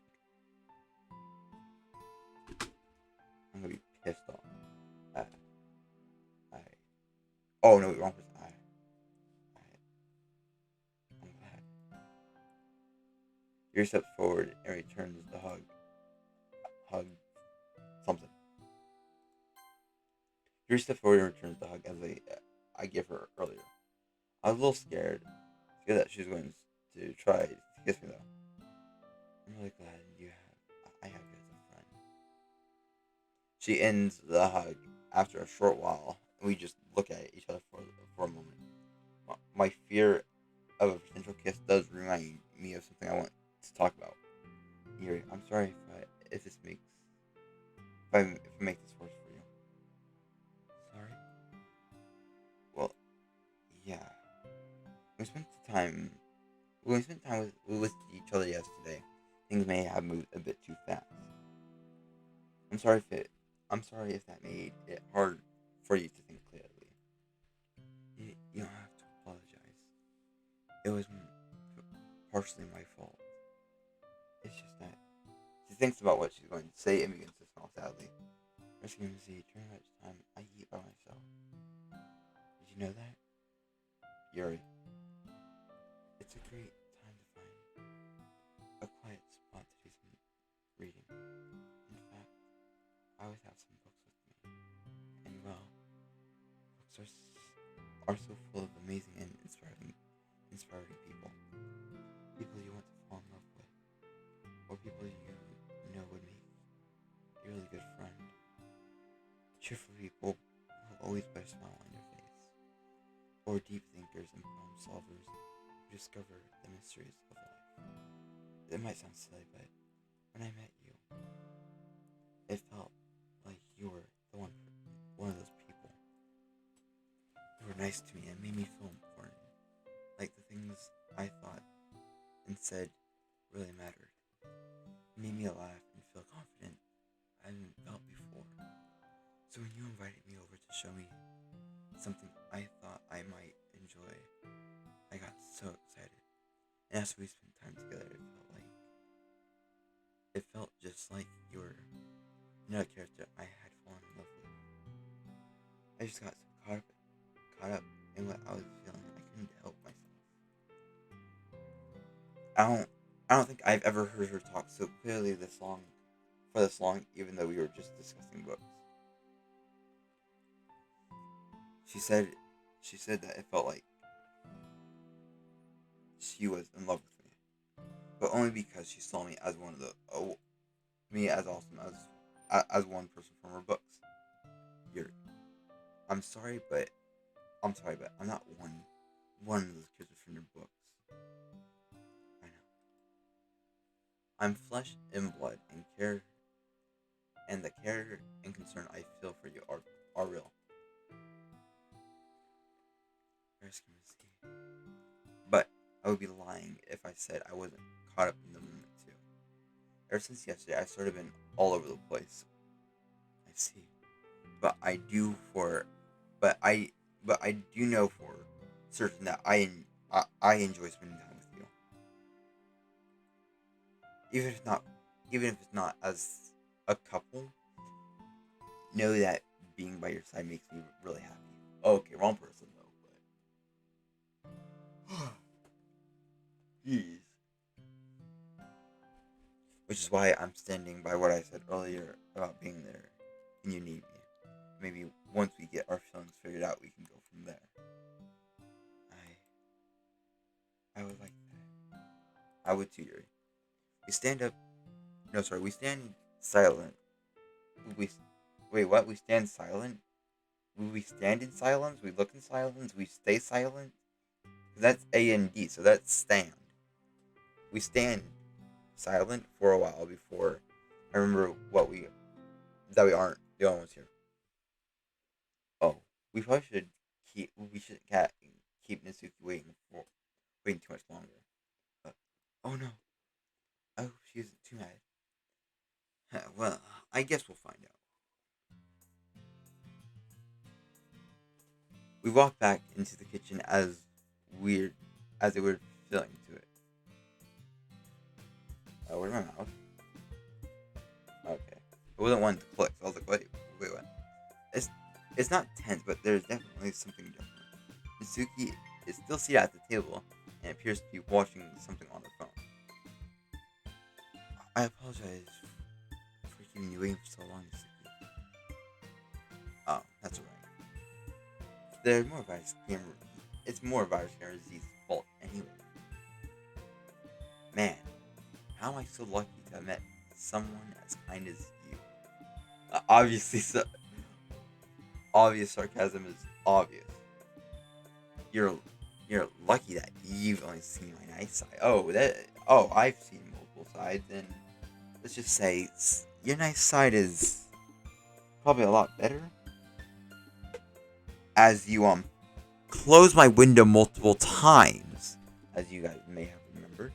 I'm gonna be pissed off. I, I. Oh no, wrong person. I'm glad. Yuri steps forward and returns the hug. Hug something. Yuri steps forward and returns the hug as I give her earlier. I was a little scared that she was going to try to kiss me though. I'm really glad I have you as a friend. She ends the hug after a short while, and we just look at each other for a moment. My fear of a potential kiss does remind me of something I want to talk about. Yuri, I'm sorry if I make this worse for you. Sorry. Well, yeah. We spent the time when we spent time with each other yesterday. Things may have moved a bit too fast. I'm sorry if it. I'm sorry if that made it hard for you to think clearly. You don't have to apologize. It was partially my fault. It's just that she thinks about what she's going to say and begins to smile sadly. Risking to see during much time I eat by myself. Did you know that? Yuri. It's a great time to find a quiet spot to do some reading. In fact, I always have some books with me. And well, books are so full of amazing and inspiring people. People you want to fall in love with. Or people you know would make a really good friend. Cheerful people who always put a smile on your face. Or deep thinkers and problem solvers who discover the mysteries of life. It might sound silly, but when I met you, it felt like you were one of those people. You were nice to me and made me feel important. Like the things I thought and said really mattered. It made me laugh and feel confident I hadn't felt before. So when you invited me over to show me something I thought I might enjoy, I got so excited. And as we spent time together, it felt just like you were another character I had fallen in love with. I just got so caught up in what I was feeling. I couldn't help myself. I don't I don't think I've ever heard her talk so clearly for this long, even though we were just discussing books. She said she said that it felt like she was in love with me, but only because she saw me as me as awesome as one person from her books. You're I'm sorry, but I'm not one of those characters from your books. I know. I'm flesh and blood and care and the care and concern I feel for you are real. But I would be lying if I said I wasn't caught up in the moment too. Ever since yesterday, I've sort of been all over the place. I see, but I do for, but I do know for certain that I enjoy spending time with you, even if not, even if it's not as a couple. Know that being by your side makes me really happy. Okay, wrong person though, but jeez. Which is why I'm standing by what I said earlier about being there when you need me. Maybe once we get our feelings figured out, we can go from there. I would like that. I would too, Yuri. We stand up. No, sorry. We stand silent. We wait. What? We stand silent. We stand in silence. We look in silence. We stay silent. That's A and D. So that's stand. We stand silent for a while before I remember what we that we aren't the only ones here. Oh, we probably should keep. We should keep Nasuki waiting too much longer. But, oh no! I hope she isn't too mad. Well, I guess we'll find out. We walked back into the kitchen weird as a weird feeling to it. Where's my mouse? Okay, it wasn't one to click. So I was like, wait, what? It's it's not tense, but there's definitely something different. Mitsuki is still seated at the table and appears to be watching something on her phone. I apologize for keeping you waiting for so long, Mitsuki. Oh, that's alright. There's more virus camera. It's more virus camera disease's fault anyway. Man, how am I so lucky to have met someone as kind as you? Obviously, obvious sarcasm is obvious. You're you're lucky that you've only seen my nice side. Oh, I've seen multiple sides, and let's just say your nice side is probably a lot better. As you close my window multiple times, as you guys may have remembered.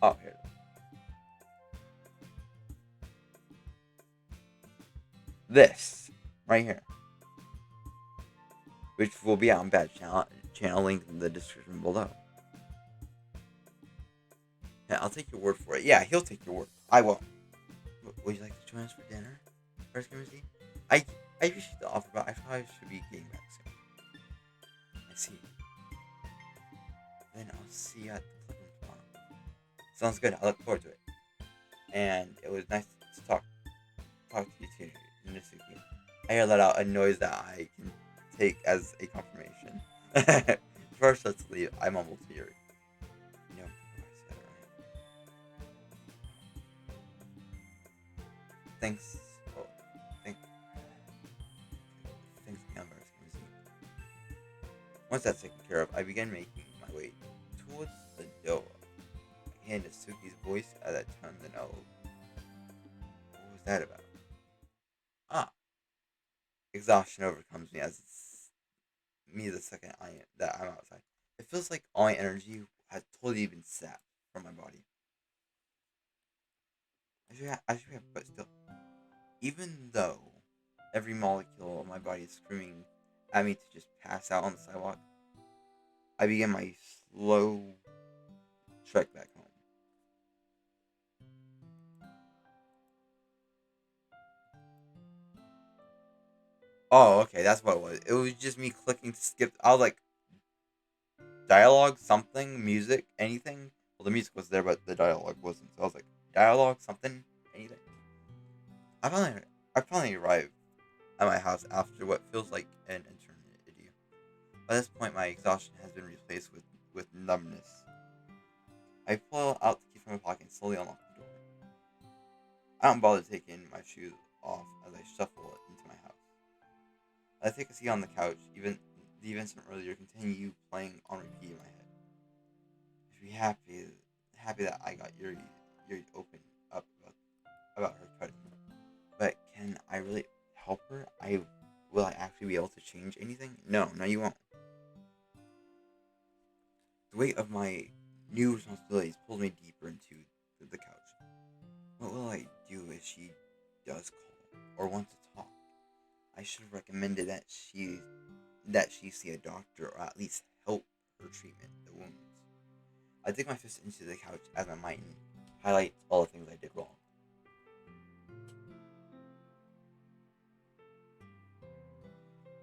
Oh, here. This right here, which will be on Bad channel link in the description below. Yeah, I'll take your word for it. Yeah, he'll take your word. I won't. Would you like to join us for dinner? First, Kimberly? I I appreciate the offer, but I probably should be getting back soon. I see. Then I'll see you at the club tomorrow. Sounds good. I look forward to it. And it was nice to talk to you too, Nisuki. I let out a noise that I can take as a confirmation. First, let's leave. I mumbled to Yuri. You know, I said it right. Thanks. Oh, thank, thanks, number. Once that's taken care of, I began making my way towards the door. I heard Nisuki's voice as I turned the knob. What was that about? Ah, exhaustion overcomes me as the second that I'm outside. It feels like all my energy has totally been sapped from my body. But still, even though every molecule of my body is screaming at me to just pass out on the sidewalk, I begin my slow trek back home. Oh, okay, that's what it was. It was just me clicking to skip. I was like, dialogue, something, music, anything. Well, the music was there, but the dialogue wasn't. So I was like, dialogue, something, anything. I finally, I finally arrived at my house after what feels like an eternity. By this point, my exhaustion has been replaced with numbness. I pull out the key from my pocket and slowly unlock the door. I don't bother taking my shoes off as I shuffle into my house. I take a seat on the couch. Even the events from earlier continue playing on repeat in my head. be happy that I got Yuri open up about her cutting. But can I really help her? Will I actually be able to change anything? No, you won't. The weight of my new responsibilities pulls me deeper into the couch. What will I do if she does call or wants to talk? I should have recommended that she see a doctor or at least help her treatment the wounds. I dig my fist into the couch as my mind highlights all the things I did wrong.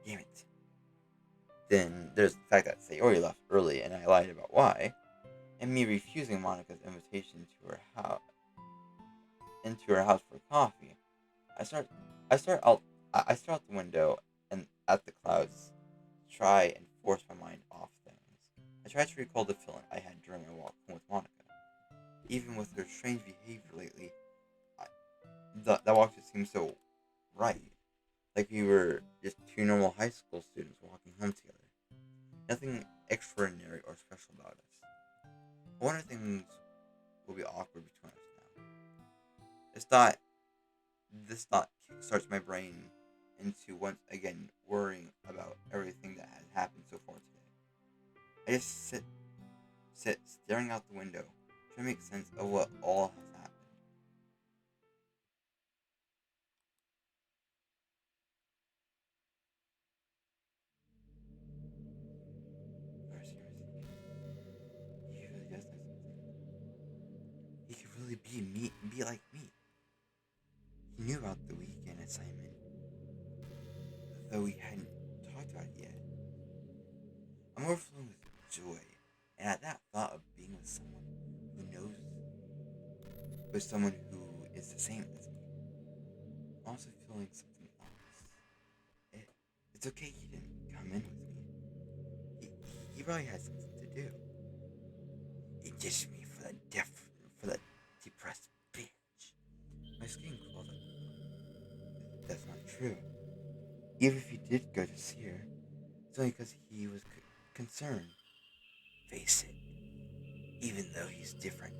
Damn it. Then there's the fact that Sayori left early and I lied about why, and me refusing Monica's invitation into her house for coffee. I start I start out I stare out the window and at the clouds, try and force my mind off things. I try to recall the feeling I had during my walk home with Monica. Even with her strange behavior lately, I, that walk just seemed so right. Like we were just two normal high school students walking home together. Nothing extraordinary or special about us. I wonder if things will be awkward between us now. This thought, this thought kickstarts my brain into once again worrying about everything that has happened so far today. I just sit staring out the window, trying to make sense of what all has happened. First, he really does know something. He could really be like me. He knew about the weekend assignment, though we hadn't talked about it yet. I'm overflowing with joy, and at that thought of being with someone who knows, with someone who is the same as me, I'm also feeling something else. It, it's okay he didn't come in with me. He probably had something to do. He ditched me for that depressed bitch. My skin crawled up. That's not true. Even if he did go to see her, it's only because he was concerned. Face it, even though he's different,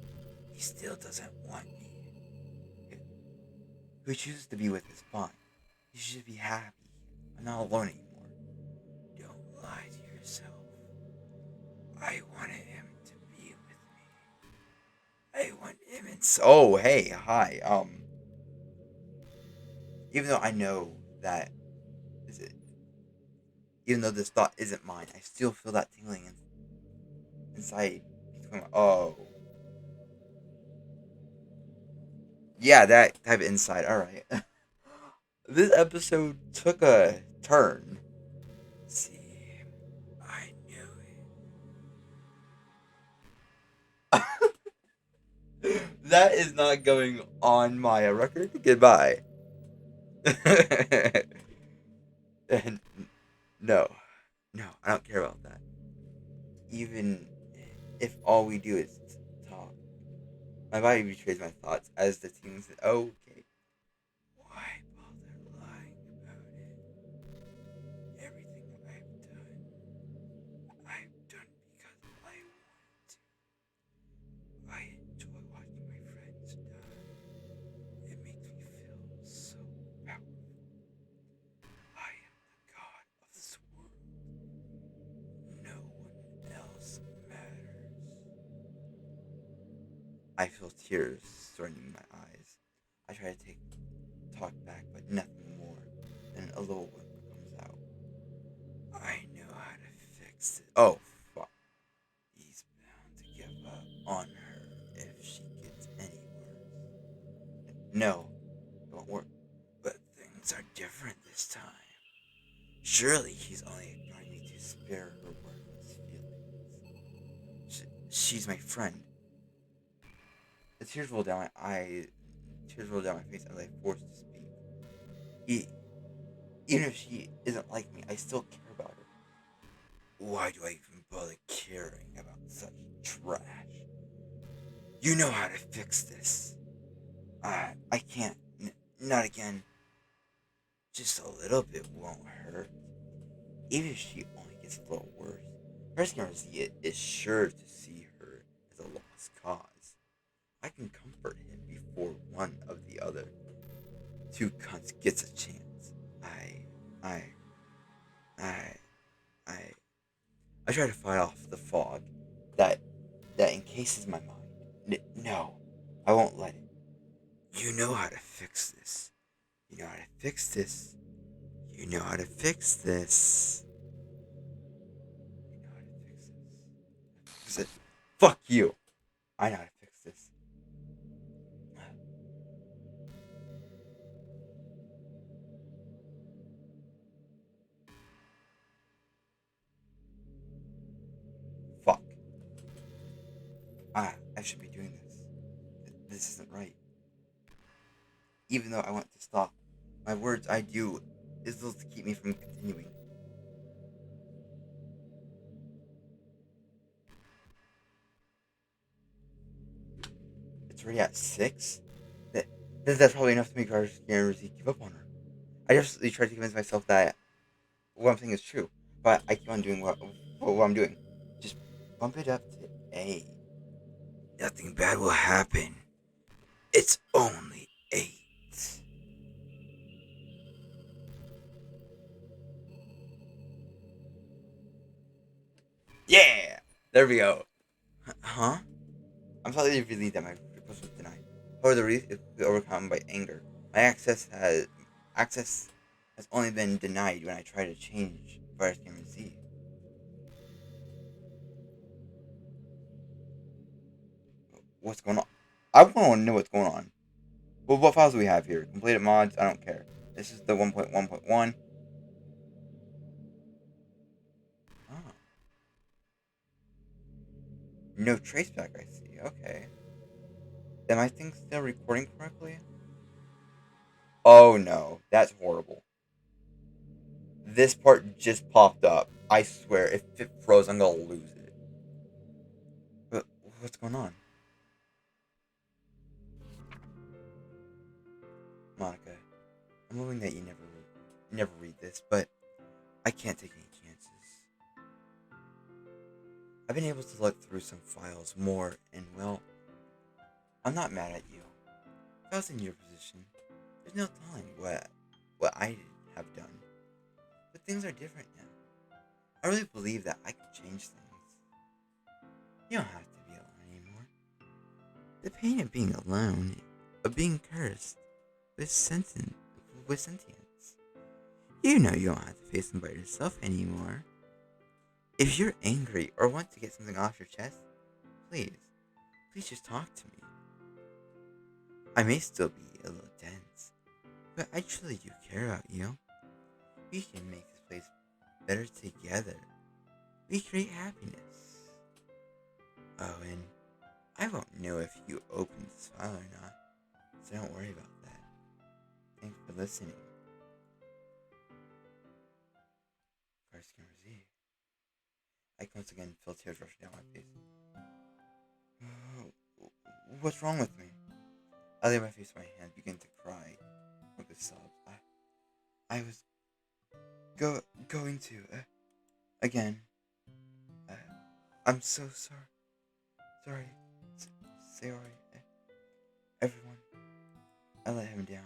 he still doesn't want me. If who chooses to be with is fine. He should be happy. I'm not alone anymore. Don't lie to yourself. I wanted him to be with me. I want him in. Oh, hey, hi. Even though I know that is it, even though this thought isn't mine, I still feel that tingling inside between. Oh, yeah, that type of inside. All right. This episode took a turn. See, I knew it. That is not going on my record. Goodbye. And no, I don't care about that. Even if all we do is talk, my body betrays my thoughts as the team says, "Okay, why bother lying about it? Everything I've done because I wanted to. I enjoy watching my friends die. It makes me feel so powerful. I am the god of this world. No one else matters." I feel tears starting in my eyes. I try to talk back, but nothing more than a little whimper comes out. I know how to fix it. Oh, fuck. He's bound to give up on her if she gets any worse. No, it won't work. But things are different this time. Surely he's only ignoring me to spare her worthless feelings. She's my friend. The tears roll down my eyes. Tears roll down my face as I force to speak. E- Even if she isn't like me, I still care about her. Why do I even bother caring about such trash? You know how to fix this. I can't. Not again. Just a little bit won't hurt. Even if she only gets a little worse. Rescuing is sure to see her as a lost cause. I can comfort him before one of the other two cunts gets a chance. I, I, I, I try to fight off the fog that encases my mind. No, I won't let it. You know how to fix this. You know how to fix this. You know how to fix this. You know how to fix this. Fix it. Fuck you. I know how to fix this. Fuck. I should be doing this. This isn't right. Even though I want to stop, my words I do is little to keep me from continuing. It's already at 6? That, that's probably enough to make our scammers give up on her. I just try to convince myself that what I'm saying is true, but I keep on doing what I'm doing. Just bump it up to A. Nothing bad will happen. It's only 8. Yeah! There we go. Huh? I'm slightly relieved that my request was denied. However, the relief is overcome by anger. My access has only been denied when I try to change virus camera Z. What's going on? I want to know what's going on. Well, what files do we have here? Completed mods, I don't care. This is the 1.1.1. Oh. No traceback, I see. Okay. Am I think still recording correctly? Oh no, that's horrible. This part just popped up. I swear, if it froze, I'm gonna lose it. But what's going on? Monica, I'm hoping that you never read this, but I can't take any chances. I've been able to look through some files more, and well, I'm not mad at you. If I was in your position, there's no telling what I have done. But things are different now. I really believe that I can change things. You don't have to be alone anymore. The pain of being alone, of being cursed, with sentience. You know you don't have to face them by yourself anymore. If you're angry or want to get something off your chest, please, please just talk to me. I may still be a little tense, but I truly do care about you. We can make this place better together. We create happiness. Oh, and I won't know if you opened this file or not, so don't worry about that. Thanks for listening. First Camera Z. I once again felt tears rushing down my face. What's wrong with me? I lay my face on my hand, begin to cry with a sob. I was going to again. Uh, I'm so sorry. Sorry. Sorry. Everyone. I let him down.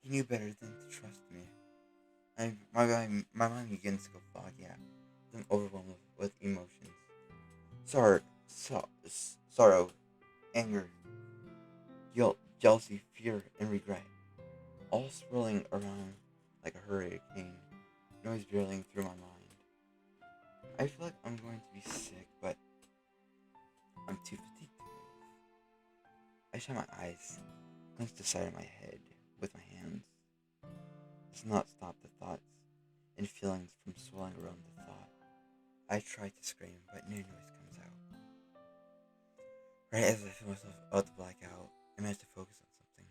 He knew better than to trust me. My mind begins to go foggy. I'm overwhelmed with emotions. Sorrow, anger, guilt, jealousy, fear, and regret. All swirling around like a hurricane, noise barreling through my mind. I feel like I'm going to be sick, but I'm too fatigued to move. I shut my eyes, clench the side of my head with my hands. Does not stop the thoughts and feelings from swirling around the thought. I try to scream, but no noise comes out. Right as I feel myself about to black out, I manage to focus on something.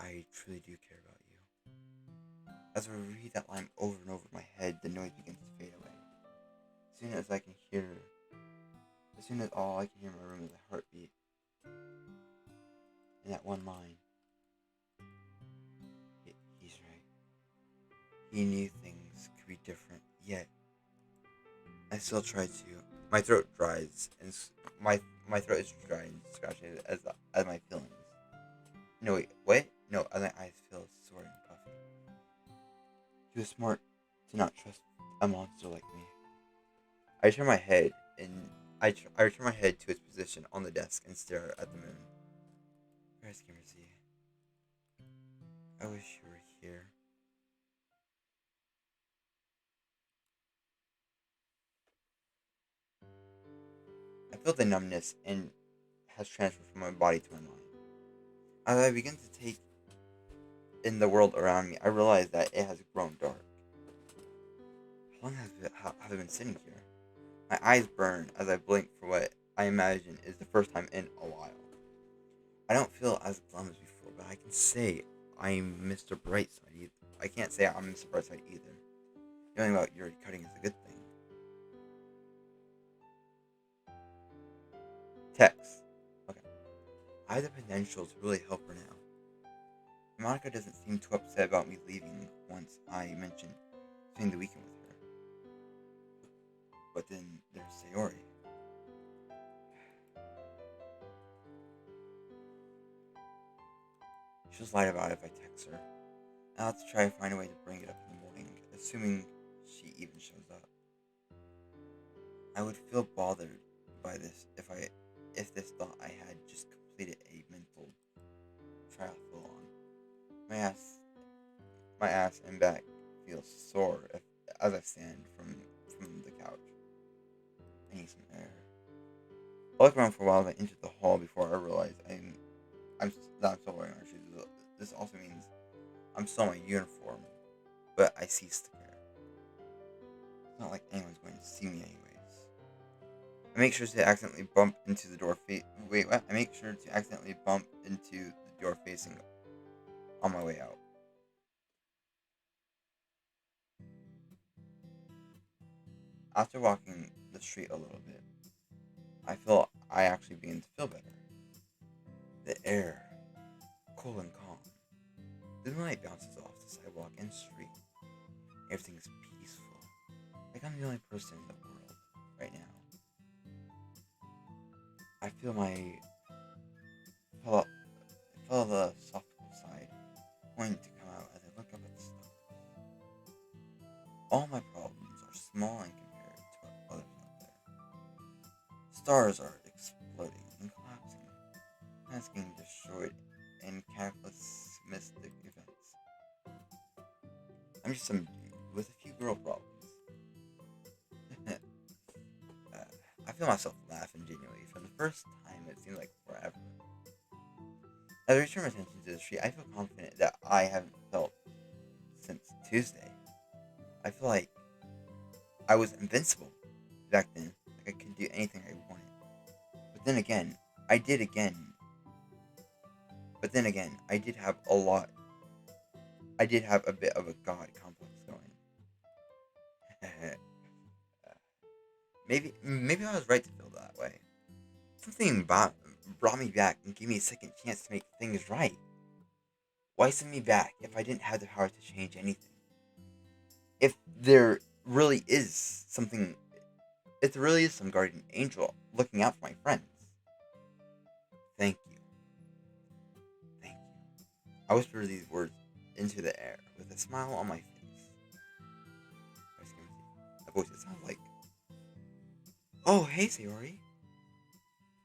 I truly do care about you. As I repeat that line over and over in my head, the noise begins to fade away. As soon as all I can hear in my room is a heartbeat. And that one line. He's right. He knew things could be different, yet I still tried to my throat dries and my throat is dry and scratchy as my feelings. No wait, what? No, as my eyes feel sore and puffy. He was smart to not trust a monster like me. I turn my head and I return my head to its position on the desk and stare at the moon. Where's Kimmersey? I wish you were here. I feel the numbness and has transferred from my body to my mind. As I begin to take in the world around me, I realize that it has grown dark. How long have I been sitting here? My eyes burn as I blink for what I imagine is the first time in a while. I don't feel as glum as before, but I can say I'm Mr. Brightside either. I can't say I'm Mr. Brightside either. Knowing about your cutting is a good thing. Text. Okay. I have the potential to really help her now. Monica doesn't seem too upset about me leaving once I mentioned spending the weekend with her. But then there's Sayori. She'll lie about it if I text her. I'll have to try to find a way to bring it up in the morning, assuming she even shows up. I would feel bothered by this if this thought I had just completed a mental triathlon. My ass my ass and back feel sore as I stand from the couch. I need some air. I look around for a while as I enter the hall before I realize I'm not still wearing my shoes. This also means I'm still in my uniform, but I cease to care. It's not like anyone's going to see me anyways. I make sure to accidentally bump into the door wait, what? I make sure to accidentally bump into the door facing on my way out. After walking the street a little bit, I feel I actually begin to feel better. The air, cool and calm. The moonlight bounces off the sidewalk and street. Everything is peaceful. Like I'm the only person in the world right now. I feel feel the soft side wanting to come out as I look up at the stars. All my problems are small and compared to what others out there. Stars are exploding and collapsing, planets getting destroyed in cataclysmic events. I'm just some dude with a few girl problems. I feel myself laughing genuinely. For the first time, it seems like forever. As I return my attention to the street, I feel confident that I haven't felt since Tuesday. I feel like I was invincible back then. Like I could do anything I wanted. But then again, I did again. But then again, I did have a bit of a god complex going. Maybe I was right to feel that way. Something brought me back and gave me a second chance to make things right. Why send me back if I didn't have the power to change anything? If there really is something, if there really is some guardian angel looking out for my friends, thank you, thank you. I whisper these words into the air with a smile on my face. A voice that sounds like, "Oh, hey, Sayori.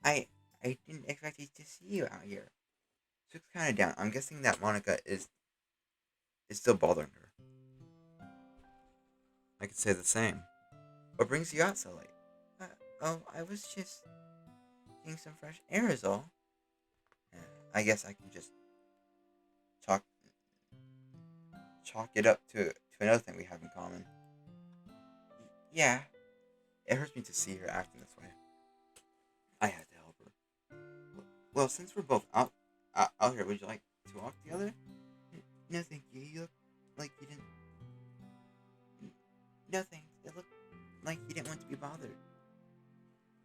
I I didn't expect to see you out here." She looks kind of down. I'm guessing that Monica is still bothering her. I could say the same. What brings you out so late? Uh, oh, I was just getting some fresh air is all. Uh, I guess I can just chalk chalk it up to another thing we have in common. Yeah, it hurts me to see her acting this way. I had to help her. Well, since we're both out here, would you like to walk together? No, thank you. You look like you didn't. No, thanks. It looked like you didn't want to be bothered.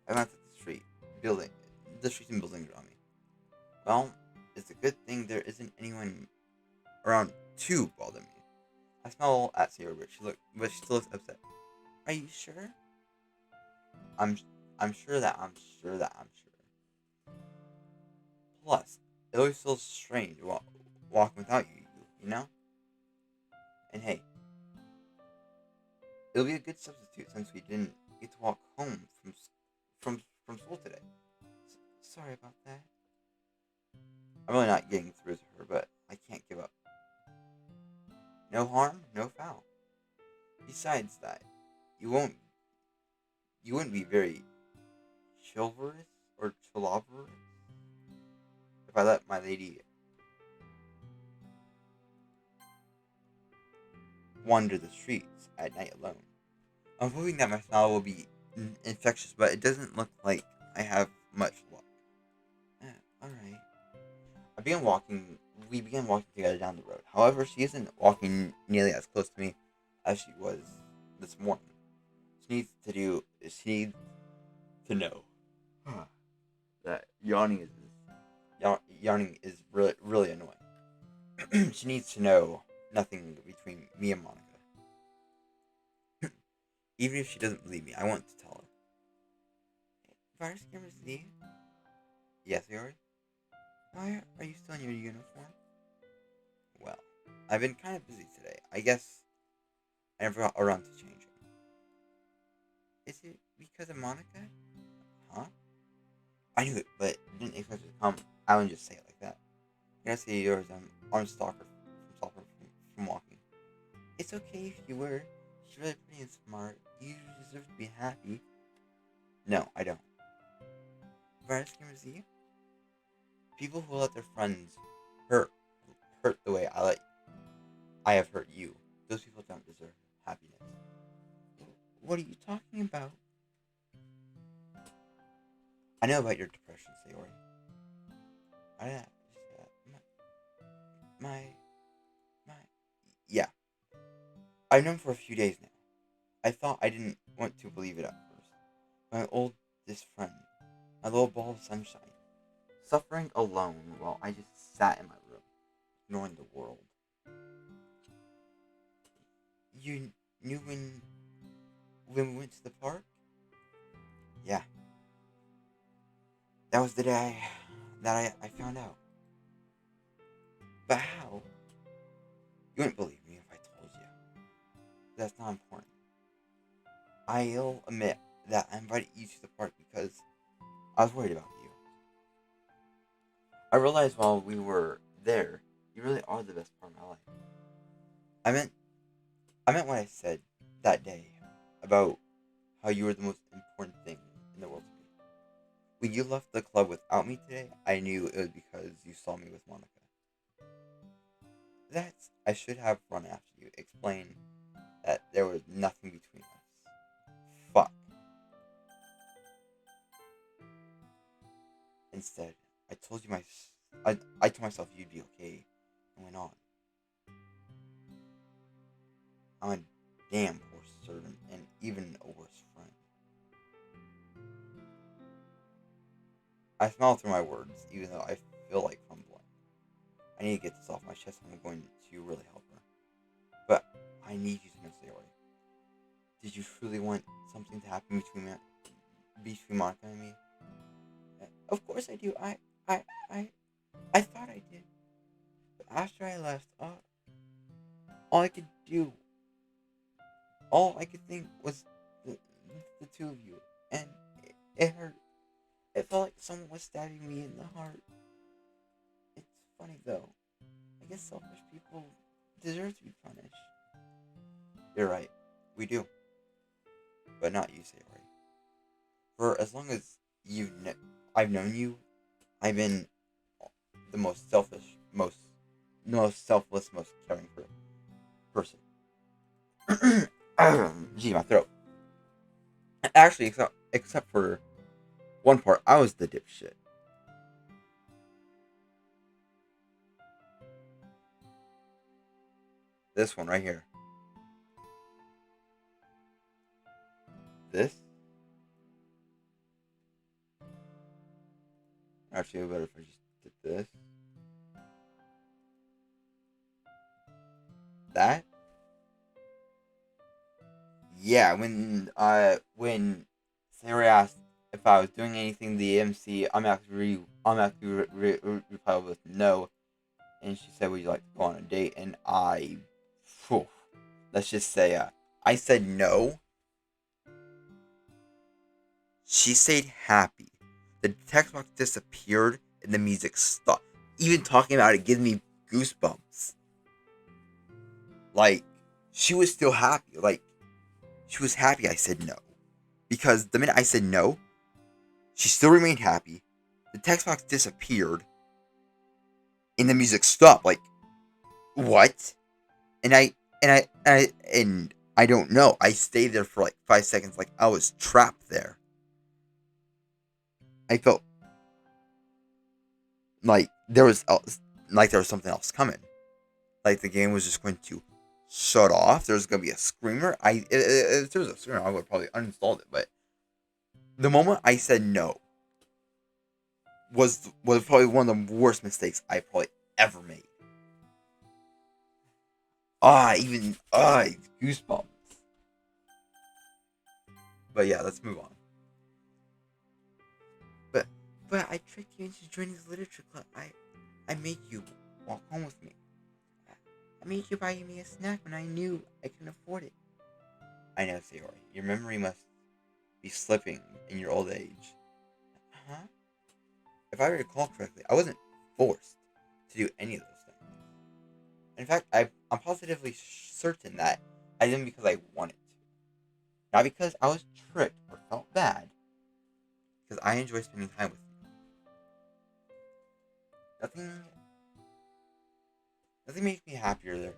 I glanced at building, the streets and buildings around me. Well, it's a good thing there isn't anyone around to bother me. I smile at Sierra, but she still looks upset. Are you sure? I'm I'm sure. Plus, it always feels strange walking without you know? And hey, it'll be a good substitute since we didn't get to walk home from school today. Sorry about that. I'm really not getting through to her, but I can't give up. No harm, no foul. Besides that, you won't you wouldn't be very chivalrous or chivalrous if I let my lady wander the streets at night alone. I'm hoping that my smile will be infectious, but it doesn't look like I have much luck. Alright. I began walking. We began walking together down the road. However, she isn't walking nearly as close to me as she was this morning. She needs to know that yawning is really annoying. She needs to know nothing between me and Monica. Even if she doesn't believe me, I want to tell her. Virus camera Z? Yes, Yori? Why are you still in your uniform? Well, I've been kind of busy today. I guess I never got around to changing. Is it because of Monica? Huh? I knew it, but didn't expect it to come. I wouldn't just say it like that. You gotta say yours. I'm on from walking. It's okay if you were. She's really pretty and smart. You deserve to be happy. No, I don't. Virus camera Z? People who let their friends hurt hurt the way I have hurt you. Those people don't deserve happiness. What are you talking about? I know about your depression, Sayori. I my my yeah. I've known for a few days now. I thought I didn't want to believe it at first. My oldest friend, my little ball of sunshine, suffering alone while I just sat in my room, ignoring the world. You knew when we went to the park? Yeah, that was the day I found out. But how? You wouldn't believe me if I told you. That's not important. I'll admit that I invited you to the park because I was worried about you. I realized while we were there, you really are the best part of my life. I meant I meant what I said that day about how you were the most important thing in the world to me. When you left the club without me today, I knew it was because you saw me with Monica. I should have run after you, explain that there was nothing between us. Fuck. Instead, I told myself you'd be okay, and went on. I'm a damn poor servant, and even a worse friend. I smile through my words, even though I feel like fumbling. I need to get this off my chest if I'm going to really help her. But I need you to know, Sayori. Did you truly want something to happen between Monica and me? Of course I do. I, I, I thought I did. But after I left, all I could do, all I could think was the two of you, and it hurt. It felt like someone was stabbing me in the heart. It's funny though. I guess selfish people deserve to be punished. You're right. We do. But not you, Sayori. For as long as I've known you, I've been the most selfish, most selfless, most caring person. Gee, my throat. Actually, except for one part, I was the dipshit. This one right here. This. Actually, it would be better if I just did this. That. Yeah, when Sayori asked if I was doing anything, the MC automatically replied with no, and she said, "Would you like to go on a date?" And phew, let's just say, I said no. She stayed happy. The text box disappeared and the music stopped. Even talking about it gives me goosebumps. Like, she was still happy. Like, she was happy I said no. Because the minute I said no, she still remained happy. The text box disappeared and the music stopped. Like, what? And I don't know. I stayed there for like 5 seconds, like I was trapped there. I felt like there was something else coming. Like the game was just going to shut off. There's going to be a screamer. If there was a screamer, I would have probably uninstalled it. But the moment I said no was probably one of the worst mistakes I probably ever made. Goosebumps. But yeah, let's move on. But but I tricked you into joining the literature club. I made you walk home with me. I made you buy me a snack when I knew I couldn't afford it. I know, Sayori. Your memory must be slipping in your old age. Huh? If I recall correctly, I wasn't forced to do any of those things. In fact, I'm positively certain that I did them because I wanted to. Not because I was tricked or felt bad. Because I enjoy spending time with you. Nothing, nothing makes me happier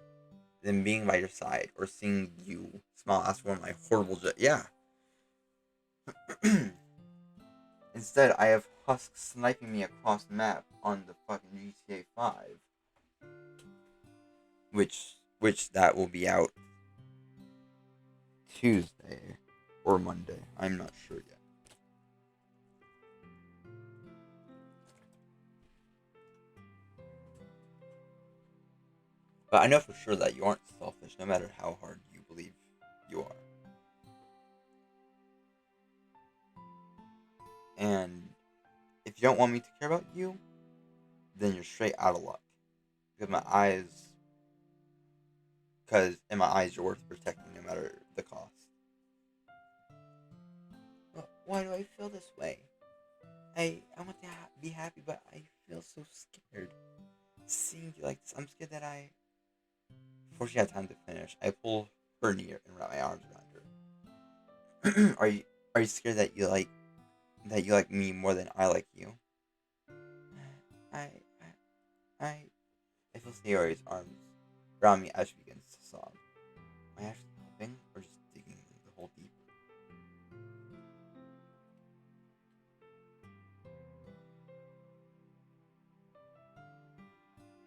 than being by your side or seeing you smile after one of my horrible yeah. Instead, I have husks sniping me across the map on the fucking GTA 5. Which that will be out Tuesday or Monday. I'm not sure yet. But I know for sure that you aren't selfish no matter how hard you believe you are. And if you don't want me to care about you, then you're straight out of luck. Because in my eyes, you're worth protecting no matter the cost. But why do I feel this way? I want to be happy, but I feel so scared. Seeing you like this, I'm scared that before she had time to finish, I pull her near and wrap my arms around her. Are you scared that you like me more than I like you? I I I feel Sayori's arms around me as she begins to sob. Am I actually helping or just digging the hole deeper?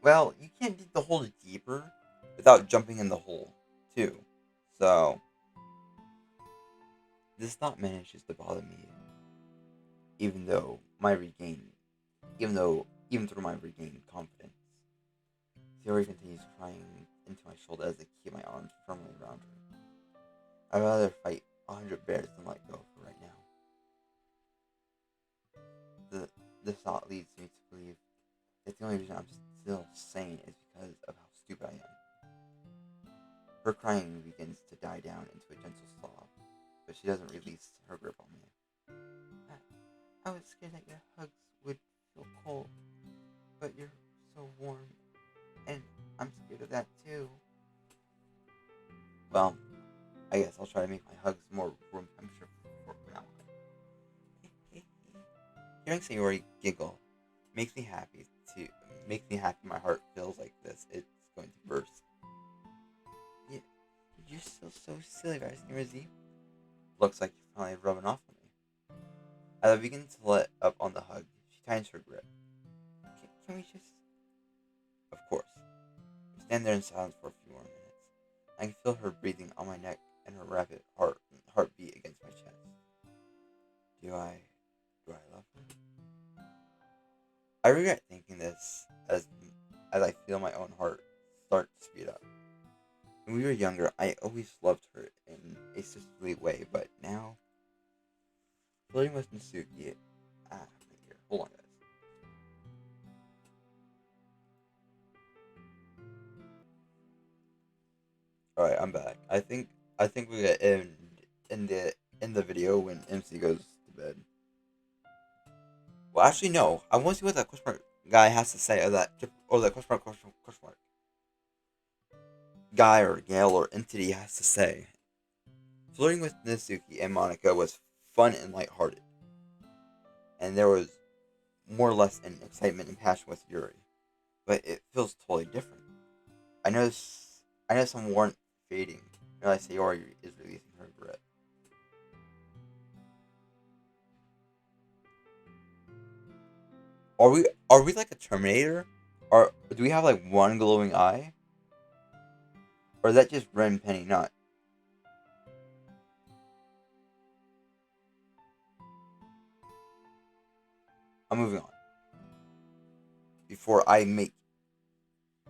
Well, you can't dig the hole deeper without jumping in the hole, too. So, this thought manages to bother me, even though my regain, even through my regained confidence. Theory continues crying into my shoulder as I keep my arms firmly around her. I'd rather fight 100 bears than let go of her right now. This thought leads me to believe that the only reason I'm still sane is because of how stupid I am. Her crying begins to die down into a gentle sob, but she doesn't release her grip on me. I was scared that your hugs would feel cold, but you're so warm, and I'm scared of that too. Well, I guess I'll try to make my hugs more room temperature from now on. Hearing Sayori giggle makes me happy. My heart feels like it's going to burst. Yeah, you're still so silly, Rising. Looks like you're finally rubbing off on me. As I begin to let up on the hug, she tightens her grip. Can we just... Of course. We stand there in silence for a few more minutes. I can feel her breathing on my neck and her rapid heartbeat against my chest. Do I love her? I regret thinking this as I feel my own heart start to speed up. When we were younger, I always loved her in a sisterly way, but now I flirting with Natsuki. Right here. Hold on, guys. All right, I'm back. I think we get in the in the video when MC goes to bed. Well, actually, no. I want to see what that question mark guy has to say, or that question mark guy or gal or entity has to say. Flirting with Natsuki and Monica was fun and lighthearted, and there was more or less an excitement and passion with Yuri, but it feels totally different. I notice I know some warmth fading. I Sayori is releasing her grip. Are we like a Terminator? Or do we have like one glowing eye? Or is that just Ren Penny not? I'm moving on. Before I make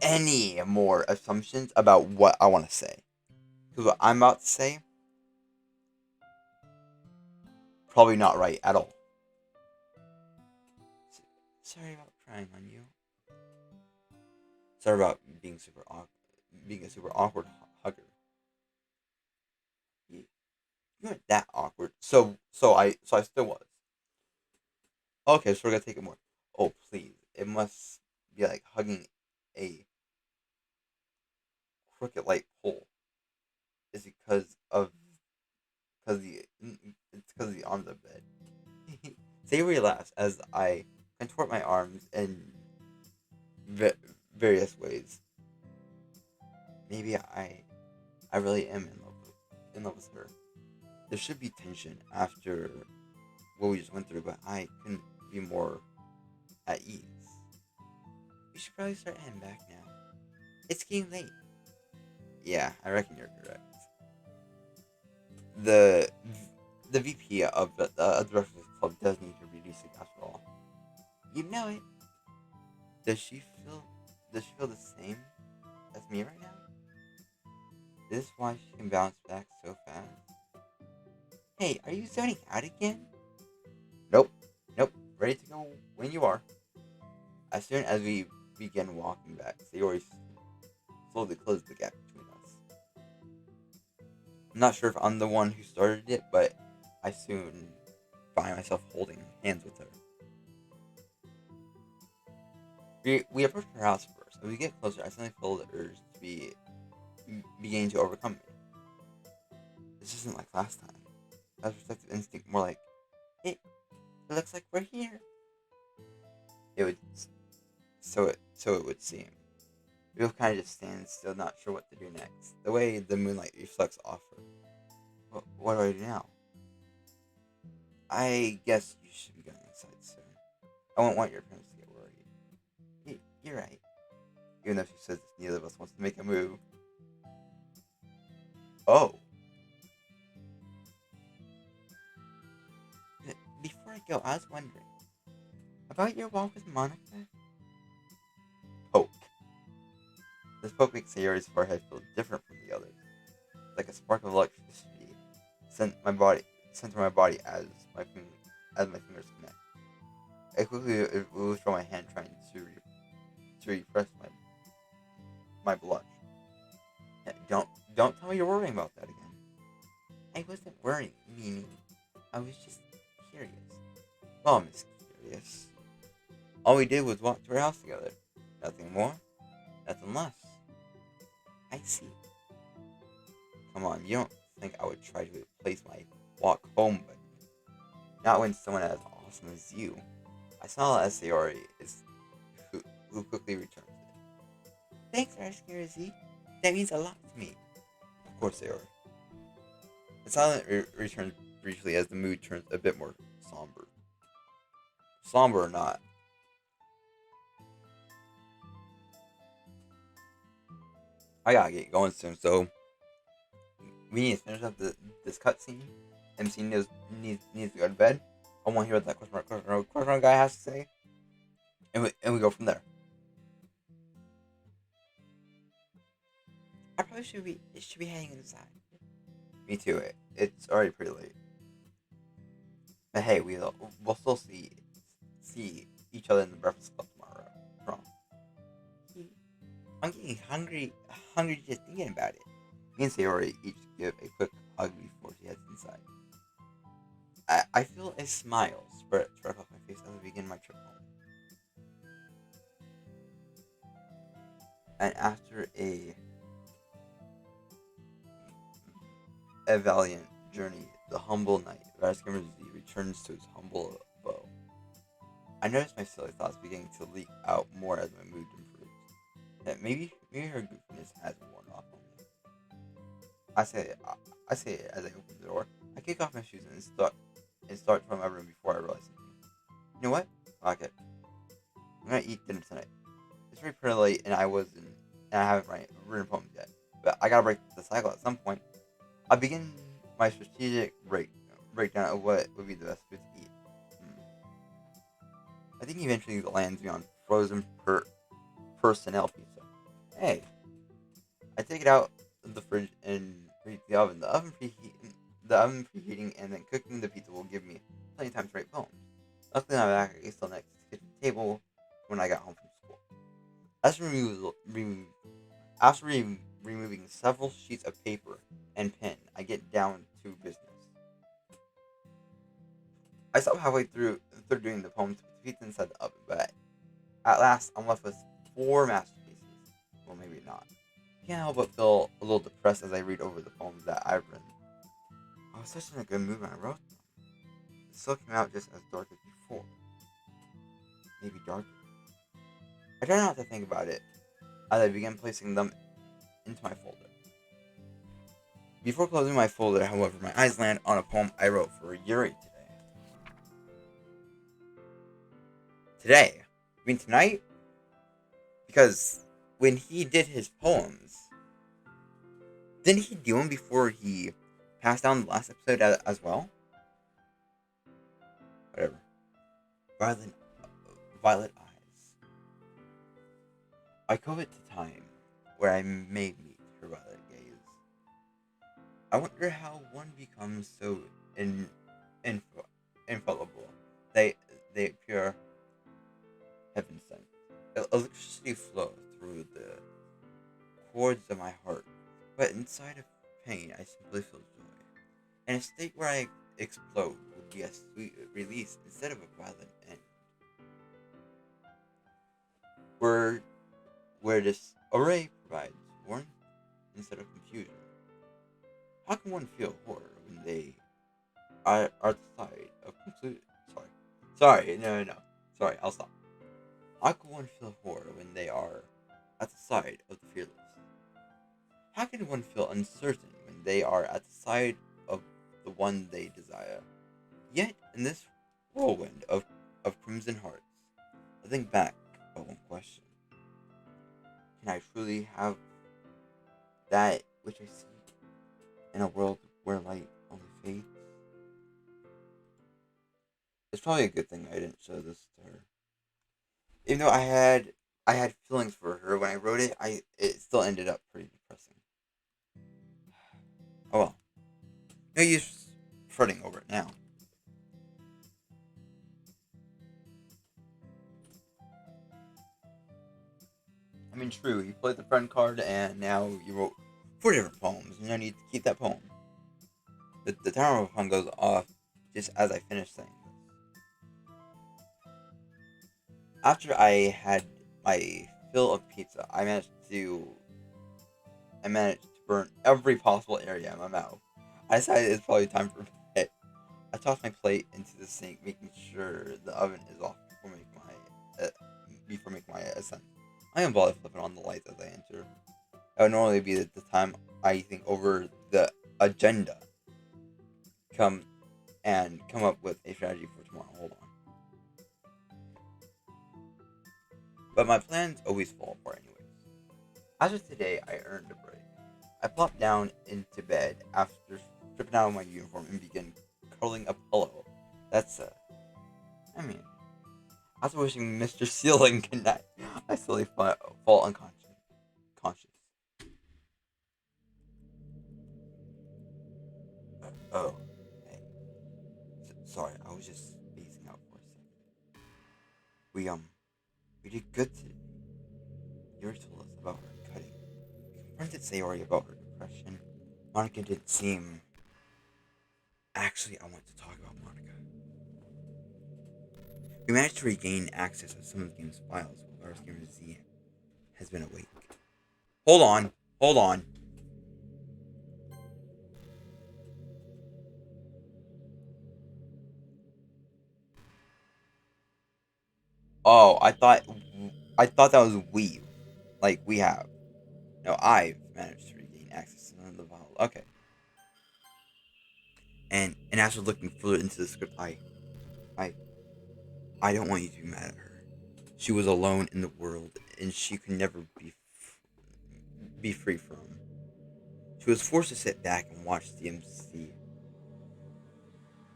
any more assumptions about what I want to say. Because what I'm about to say, probably not right at all. Sorry about crying on you. Sorry about being being a super awkward hugger. You weren't that awkward. So I still was. Okay, so we're gonna take it more. Oh please, it must be like hugging a crooked light pole. Is it's because of the arms of bed. Savory laughs as I contort my arms in various ways. Maybe I really am in love with her. There should be tension after what we just went through, but I couldn't be more at ease. We should probably start heading back now. It's getting late. Yeah, I reckon you're correct. The the VP of the Breakfast Club does need to reduce it after all. You know it. Does she feel does she feel the same as me right now? Is this why she can bounce back so fast? Hey, are you zoning out again? Nope. Nope. Ready to go when you are. As soon as we begin walking back, Sayori slowly closed the gap between us. I'm not sure if I'm the one who started it, but I soon find myself holding hands with her. We approach her house first. As we get closer, I suddenly feel the urge to be beginning to overcome me. This isn't like last time. As protective instinct, more like, it looks like we're here. It would so it would seem. We both kind of just stand still, not sure what to do next. The way the moonlight reflects off her. What do I do now? I guess you should be going inside soon. I won't want your parents to get worried. You're right. Even though she says neither of us wants to make a move. Oh. Before I go, I was wondering about your walk with Monica. Poke. This poke makes Sayori's forehead feel different from the others. Like a spark of electricity sent through my body as my fingers connect. I quickly withdraw my hand, trying to repress my blush. Yeah, don't tell me you're worrying about that again. I wasn't worrying, meaning I was just curious. Well, Miss Curious. All we did was walk to her house together. Nothing more, nothing less. I see. Come on, you don't think I would try to replace my walk home button? Not when someone as awesome as you. I smile at Sayori who quickly returns it. Thanks, Arskirazi. That means a lot to me. Of course, Sayori. The silence returns briefly as the mood turns a bit more somber. Somber or not, I gotta get going soon, so we need to finish up this cutscene. MC needs to go to bed. I want to hear what that question mark guy has to say, and we go from there. I probably should be heading inside. Me too. It's already pretty late. But hey, we'll still see each other in the Breakfast Club tomorrow. Prom. I'm getting hungry just thinking about it. Me and Sayori each give a quick hug before she heads inside. I feel a smile spread across my face as I begin my trip home. And after a valiant journey, the humble knight, Vascamer Z, returns to his humble abode. I notice my silly thoughts beginning to leak out more as my mood improves. That maybe her goofiness hasn't worn off on me. I say it as I open the door. I kick off my shoes and start from my room before I realize something. You know what? Fuck it. I'm gonna eat dinner tonight. It's very pretty late, and I haven't written poems yet. But I gotta break the cycle at some point. I begin my strategic breakdown of what would be the best food to eat. I think eventually it lands me on frozen personnel pizza. Hey, I take it out of the fridge and preheat the oven. The oven preheating and then cooking the pizza will give me plenty of time to write poems. Luckily, my back is still next to the kitchen table when I got home from school. After removing several sheets of paper and pen, I get down to business. I stop halfway through doing the poem to put the pizza inside the oven, but at last I'm left with 4 masterpieces. Well, maybe not. I can't help but feel a little depressed as I read over the poems that I've written. I was such in a good mood when I wrote them. It still came out just as dark as before. Maybe darker. I try not to think about it as I begin placing them into my folder. Before closing my folder, however, my eyes land on a poem I wrote for Yuri today. Today? I mean tonight? Because when he did his poems, didn't he do them before he passed down the last episode as well? Whatever. Violet, violet eyes. I covet the time where I may meet her violet gaze. I wonder how one becomes so inf- infallible. They appear heaven sent. Electricity flows through the chords of my heart, but inside of pain I simply feel joy. In a state where I explode would be a sweet release instead of a violent end. Where this array provides warmth instead of confusion. How can one feel horror when they are the side of complete? Sorry, no. Sorry, I'll stop. How can one feel horror when they are at the side of the fearless? How can one feel uncertain when they are at the side of the one they desire? Yet, in this whirlwind of crimson hearts, I think back of one question. Can I truly have that which I seek in a world where light only fades? It's probably a good thing I didn't show this to her. Even though I had feelings for her when I wrote it, it still ended up pretty depressing. Oh well. No use fretting over it now. I mean, true, you played the friend card and now you wrote 4 different poems. No need to keep that poem. The timer of fun goes off just as I finish saying this. After I had my fill of pizza, I managed to burn every possible area in my mouth. I decided it's probably time for bed. I tossed my plate into the sink, making sure the oven is off before making my ascent. I am bother flipping on the lights as I enter. That would normally be the time I think over the agenda, come come up with a strategy for tomorrow. Hold on. But my plans always fall apart anyways. As of today, I earned a break. I plopped down into bed after stripping out of my uniform and began curling a pillow. That's I mean, after wishing Mr. Ceiling good night, I slowly fall unconscious. Conscious. Oh, hey. sorry, I was just spacing out for a second. We did good today. Yuri told us about her cutting. We confronted Sayori about her depression. Monica didn't seem. Actually, I want to talk about Monica. We managed to regain access to some of the game's files while our gamer Z has been awake. Hold on. Hold on. Oh, I thought that was we. Like, we have. No, I've managed to regain access to some of the files. Okay. And after looking further into the script, I I don't want you to be mad at her. She was alone in the world, and she could never be free from. She was forced to sit back and watch the MC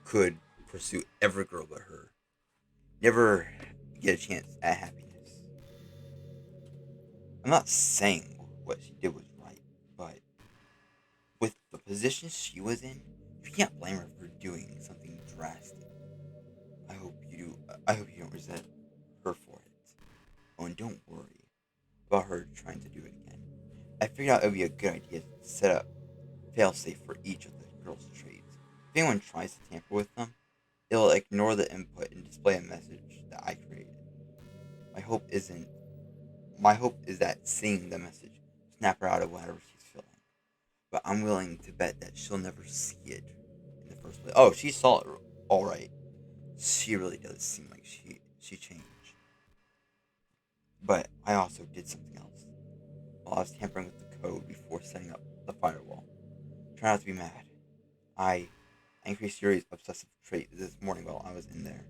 could pursue every girl but her. Never get a chance at happiness. I'm not saying what she did was right, but with the position she was in, you can't blame her for doing something drastic. I hope you do. I hope you don't resent her for it. Oh, and don't worry about her trying to do it again. I figured out it would be a good idea to set up failsafe for each of the girls' traits. If anyone tries to tamper with them, it'll ignore the input and display a message that I created. My hope isn't. My hope is that seeing the message snap her out of whatever she's feeling. But I'm willing to bet that she'll never see it in the first place. Oh, she saw it. All right. She really does seem like she changed. But I also did something else. While I was tampering with the code before setting up the firewall. Try not to be mad. I increased Yuri's obsessive trait this morning while I was in there.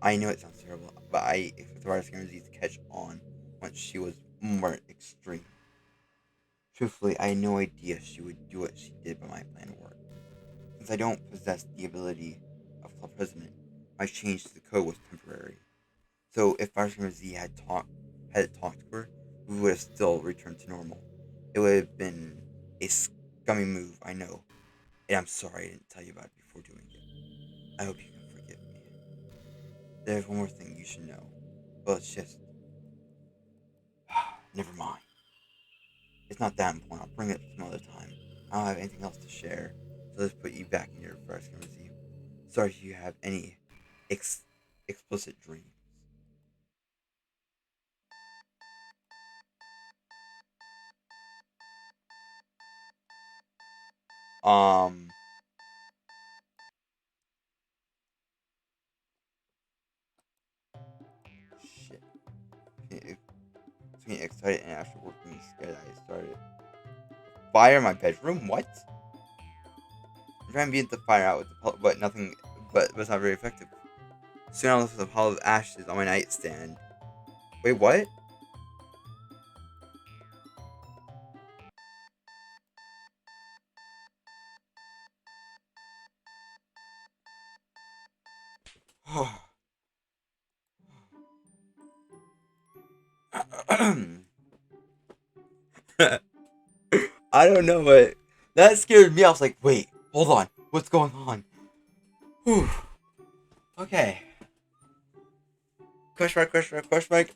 I know it sounds terrible, but I expect the virus guarantees to catch on once she was more extreme. Truthfully, I had no idea she would do what she did, but my plan worked. Since I don't possess the ability of Club President, my change to the code was temporary. So if Virus Z had talked to her, we would have still returned to normal. It would have been a scummy move, I know, and I'm sorry I didn't tell you about it before doing it. I hope you can forgive me. There's one more thing you should know. Well, it's just... Never mind. It's not that important. I'll bring it some other time. I don't have anything else to share, so let's put you back in your first museum. Sorry if you have any explicit dreams. Um, shit. It's getting excited and after working scared I started fire in my bedroom. What? I'm trying to beat the fire out with but nothing. But it's not very effective. Soon I left with a pile of ashes on my nightstand. Wait, what? I don't know, but that scared me. I was like, wait, hold on, what's going on? Whew. Okay. Question mark, question mark, question mark.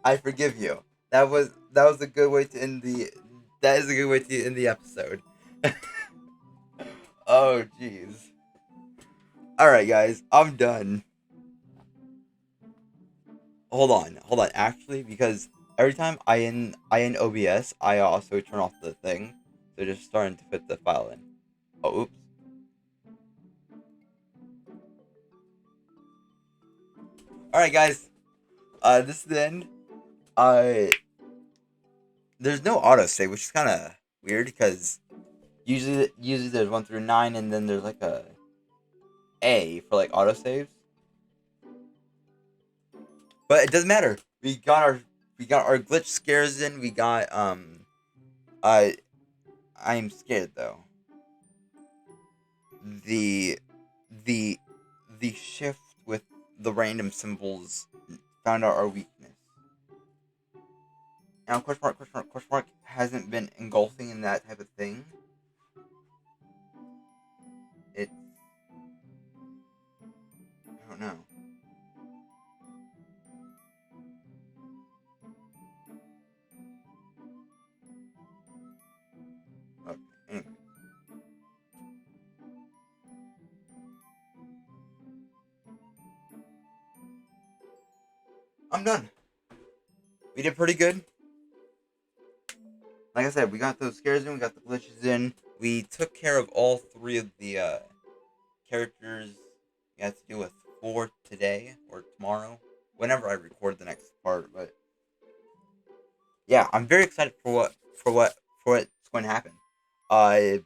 I forgive you. That was a good way to end the. That is a good way to end the episode. Oh jeez. All right, guys, I'm done. Hold on. Actually, because every time I in OBS, I also turn off the thing, so just starting to fit the file in. Oh, oops. All right, guys. This is the end. Uh, there's no autosave, which is kind of weird because usually there's 1 through 9, and then there's like a for like autosaves. But it doesn't matter. We got our glitch scares in. We got I I'm scared though. The the the shift with the random symbols found out our weakness. Now question mark hasn't been engulfing in that type of thing. It don't know. Okay, anyway. I'm done. We did pretty good. Like I said, we got those scares in, we got the glitches in. We took care of all three of the characters we had to do with for today or tomorrow, whenever I record the next part. But yeah, I'm very excited for what's going to happen. Uh,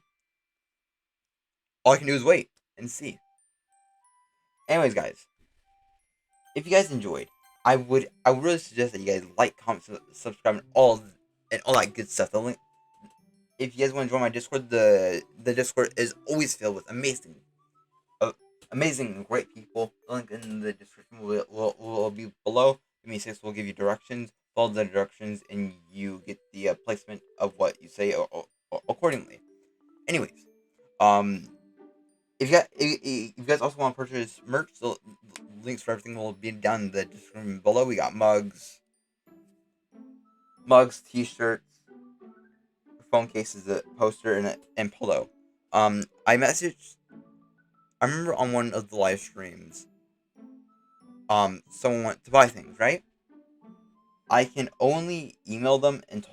all I can do is wait and see. Anyways, guys, if you guys enjoyed, I would really suggest that you guys like, comment, subscribe, and all that good stuff. The link, if you guys want to join my Discord, the Discord is always filled with uh, amazing and great people. The link in the description will be below. Give me 6 will give you directions. Follow the directions, and you get the placement of what you say accordingly. Anyways, um, if you guys also want to purchase merch, the links for everything will be down in the description below. We got T-shirts, phone cases, a poster, and pillow. I messaged. I remember on one of the live streams, someone went to buy things, right? I can only email them and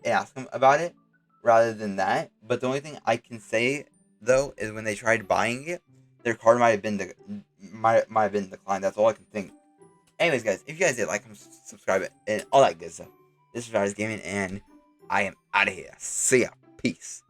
ask them about it, rather than that. But the only thing I can say though is when they tried buying it, their card might have been declined. That's all I can think. Anyways, guys, if you guys did like, subscribe, and all that good stuff, this is Rise Gaming, and I am out of here. See ya. Peace.